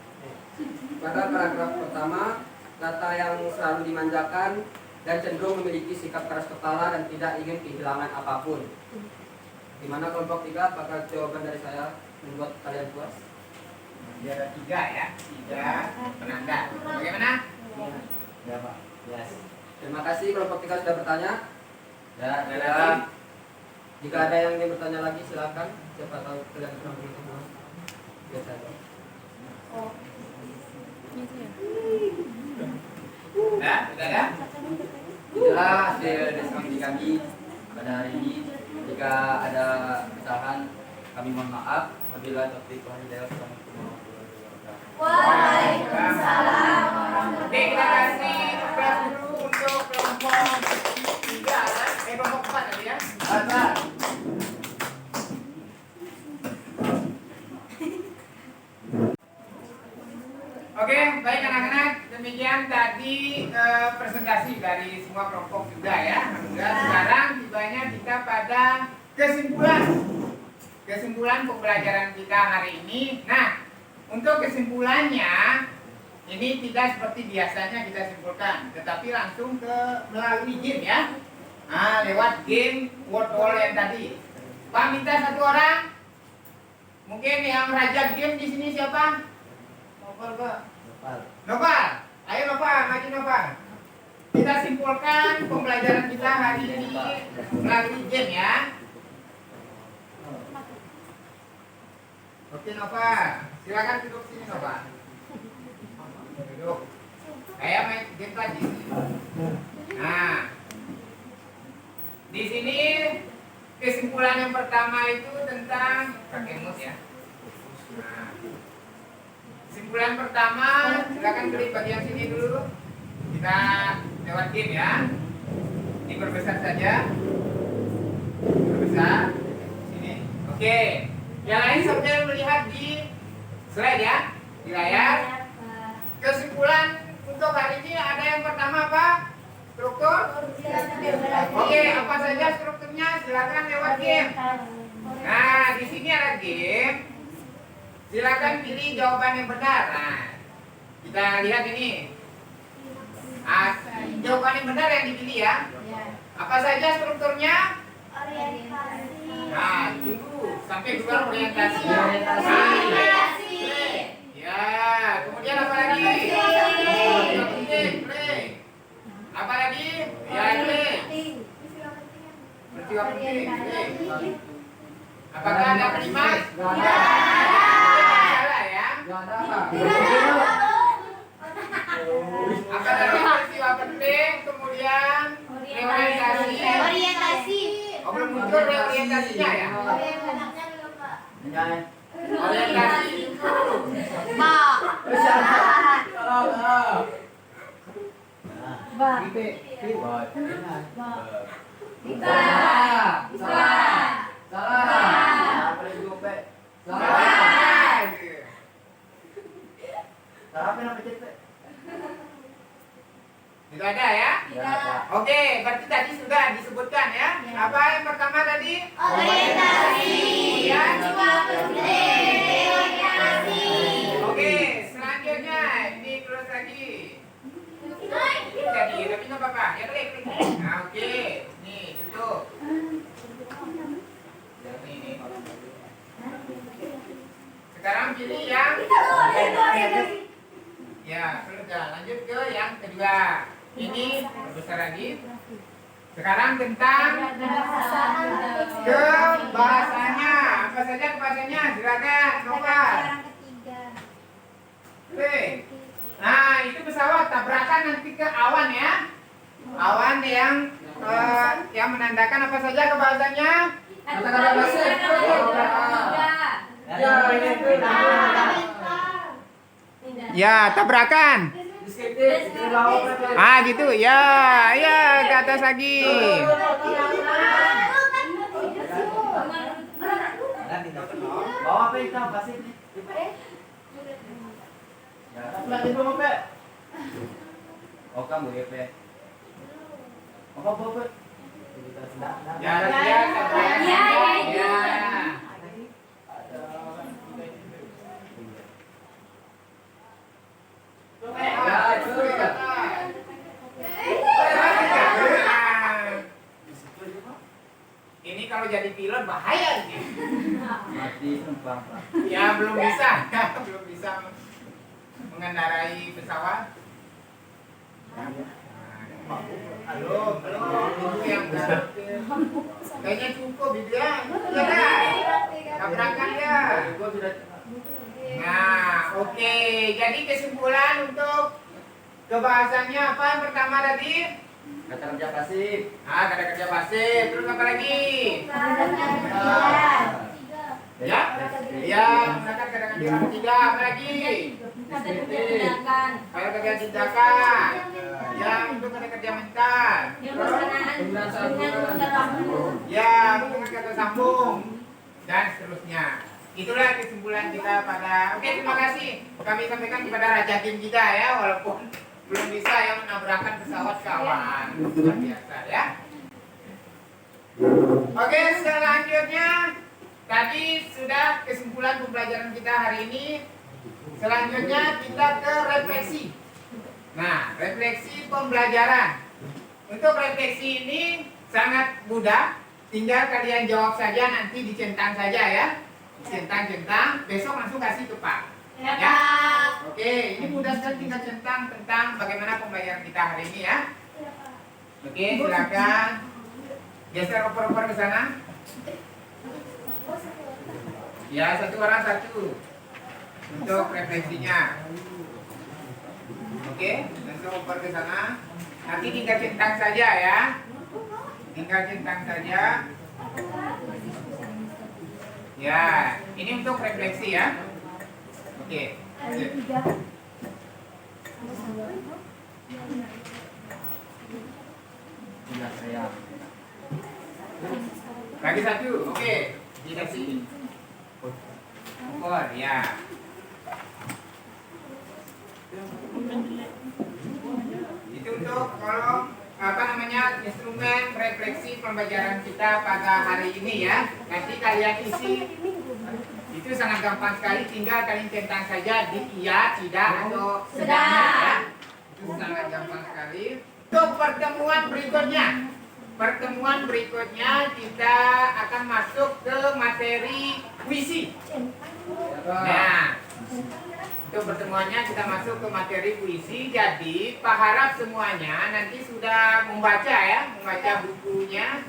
Pada paragraf pertama, kata yang selalu dimanjakan dan cenderung memiliki sikap keras kepala dan tidak ingin kehilangan apapun. Di mana kelompok 3, apakah jawaban dari saya membuat kalian puas? Dia ada 3 ya, 3 penanda. Bagaimana? ya Pak. Yes. Terima kasih, kelompok 3 sudah bertanya. Ya, Ada lagi? Jika ada yang ingin bertanya lagi, silakan. Siapa tahu kalian kurang bertanya. Biasa aja. Ya, sudah ada? itulah hasil diskusi kami pada hari ini. Jika ada kesalahan, kami mohon maaf. Wabillahi taufiq wal hidayah. Assalamualaikum warahmatullahi wabarakatuh. Waalaikumsalam. Oke, kita kasih kelas dulu untuk kelompok 3 kelompok 4 tadi ya. Oke, baik anak-anak, demikian tadi presentasi dari semua kelompok juga ya. Alhamdulillah, sekarang tibanya kita pada kesimpulan pembelajaran kita hari ini. Nah, untuk kesimpulannya ini tidak seperti biasanya kita simpulkan, tetapi langsung ke melalui game ya. Lewat game word wall yang tadi. Pak minta 1 orang. Mungkin yang raja game di sini siapa? Nopal, ayo Nopal, maju Nopal. Kita simpulkan pembelajaran kita hari ini melalui game ya. Oke Nopal, silakan duduk sini Nopal. Duduk. Kayak main game tadi. Nah, di sini kesimpulan yang pertama itu tentang pakai mouse ya. Nah, kesimpulan pertama, silakan klik bagian sini dulu. Kita lewat game ya. Diperbesar saja. Perbesar. Sini. Oke. Yang lain sambil melihat di slide ya, di layar. Kesimpulan untuk hari ini ada yang pertama apa? Struktur. Oke, apa saja strukturnya? Silakan lewat game. Nah, di sini ada game. Silakan pilih jawaban yang benar. Nah, kita lihat ini. Jawaban yang benar yang dipilih ya. Apa saja strukturnya? Orientasi. Nah, tunggu sampai keluar orientasi. Ya, kemudian apa lagi? Play. Apa lagi? Ya, play. Peristiwa penting. Play. Apakah ada kalimat? Salah ya. Apa tadi peristiwa penting, kemudian orientasi. Oh, belum muncul reorientasinya ya? Orientasi itu. Tidak ada ya? Oke, berarti tadi sudah disebutkan ya. Apa yang pertama tadi? Orientasi. Oke, selanjutnya ini terus lagi. Jadi, tapi nggak apa-apa. Ya klik. Nah, oke. Nih, tutup. Ini. Sekarang pilih yang ya, sudah lanjut ke yang yang kedua. Ini besar lagi. Sekarang tentang kebahasanya. Apa saja kebahasanya? Silakan, Nova. Pelajaran ketiga. Oke. Nah, itu pesawat tabrakan nanti ke awan ya. Awan yang menandakan apa saja kebahasanya? Kata-kata pasif. Ya, tabrakan. Ah, gitu. Ya, ya, ke atas lagi. Bawa apa itu pasif nih? Lagi belum apa? Oh kamu ya Pe. Apa? Ya, ya, tabrakan. Ya. Ya, itu dikatakan. Ini kalau jadi pilot bahaya nih. Mati numpang. Ya belum bisa, belum bisa mengendarai pesawat. Halo, itu yang kayaknya cukup gitu ya. Ya kan? Tabrakan ya. Nah, oke. Jadi kesimpulan untuk kebahasannya apa yang pertama tadi? Kata kerja pasif. Ah, kata kerja pasif. Terus apa lagi? Ya, ya, menggunakan kata kerja ketiga. Apa lagi? Kata kerja tindakan. Yang untuk kata kerja mental. Ya, menggunakan kata sambung dan seterusnya. Itulah kesimpulan kita pada. Oke, terima kasih. Kami sampaikan kepada Raja Tim kita ya, walaupun belum bisa yang menabrakkan pesawat kawan. Luar biasa ya. Oke, selanjutnya tadi sudah kesimpulan pembelajaran kita hari ini. Selanjutnya kita ke refleksi. Nah, refleksi pembelajaran. Untuk refleksi ini sangat mudah. Tinggal kalian jawab saja, nanti dicentang saja ya. Centang-centang, besok langsung kasih ke Pak. Ya. Oke, ini mudah sekali, tinggal centang tentang bagaimana pembelajaran kita hari ini ya. Oke, silakan. Geser oper-oper ke sana. Ya, satu orang satu. Untuk refleksinya. Oke, langsung oper ke sana. Nanti tinggal centang saja ya. Tinggal centang saja. Ya, ini untuk refleksi ya. Oke. Sudah saya. Lagi satu, oke. Dikasih. Ukur, ya. Itu untuk kolom instrumen refleksi pembelajaran kita pada hari ini ya. Nanti kalian isi. Itu sangat gampang sekali, tinggal kalian centang saja di iya, tidak atau sedangnya ya. Itu sangat gampang sekali. Untuk pertemuan berikutnya kita akan masuk ke materi puisi. Nah, untuk pertemuannya kita masuk ke materi puisi. Jadi Pak harap semuanya nanti sudah membaca ya, membaca bukunya,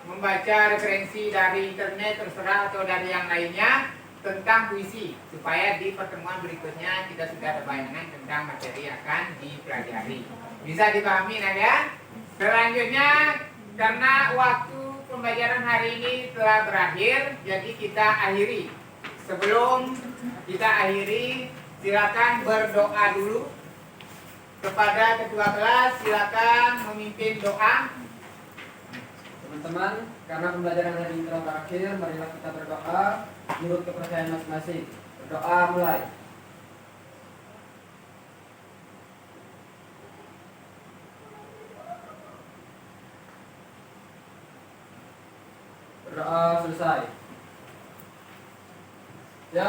membaca referensi dari internet terserah atau dari yang lainnya tentang puisi, supaya di pertemuan berikutnya kita sudah ada bayangan tentang materi yang akan dipelajari. Bisa dipahami ya? Selanjutnya, karena waktu pembelajaran hari ini telah berakhir, jadi kita akhiri. Sebelum kita akhiri, silakan berdoa dulu kepada ketua kelas. Silakan memimpin doa. Teman-teman, karena pembelajaran hari ini telah berakhir, marilah kita berdoa menurut kepercayaan masing-masing. Berdoa mulai. Berdoa selesai. Ya,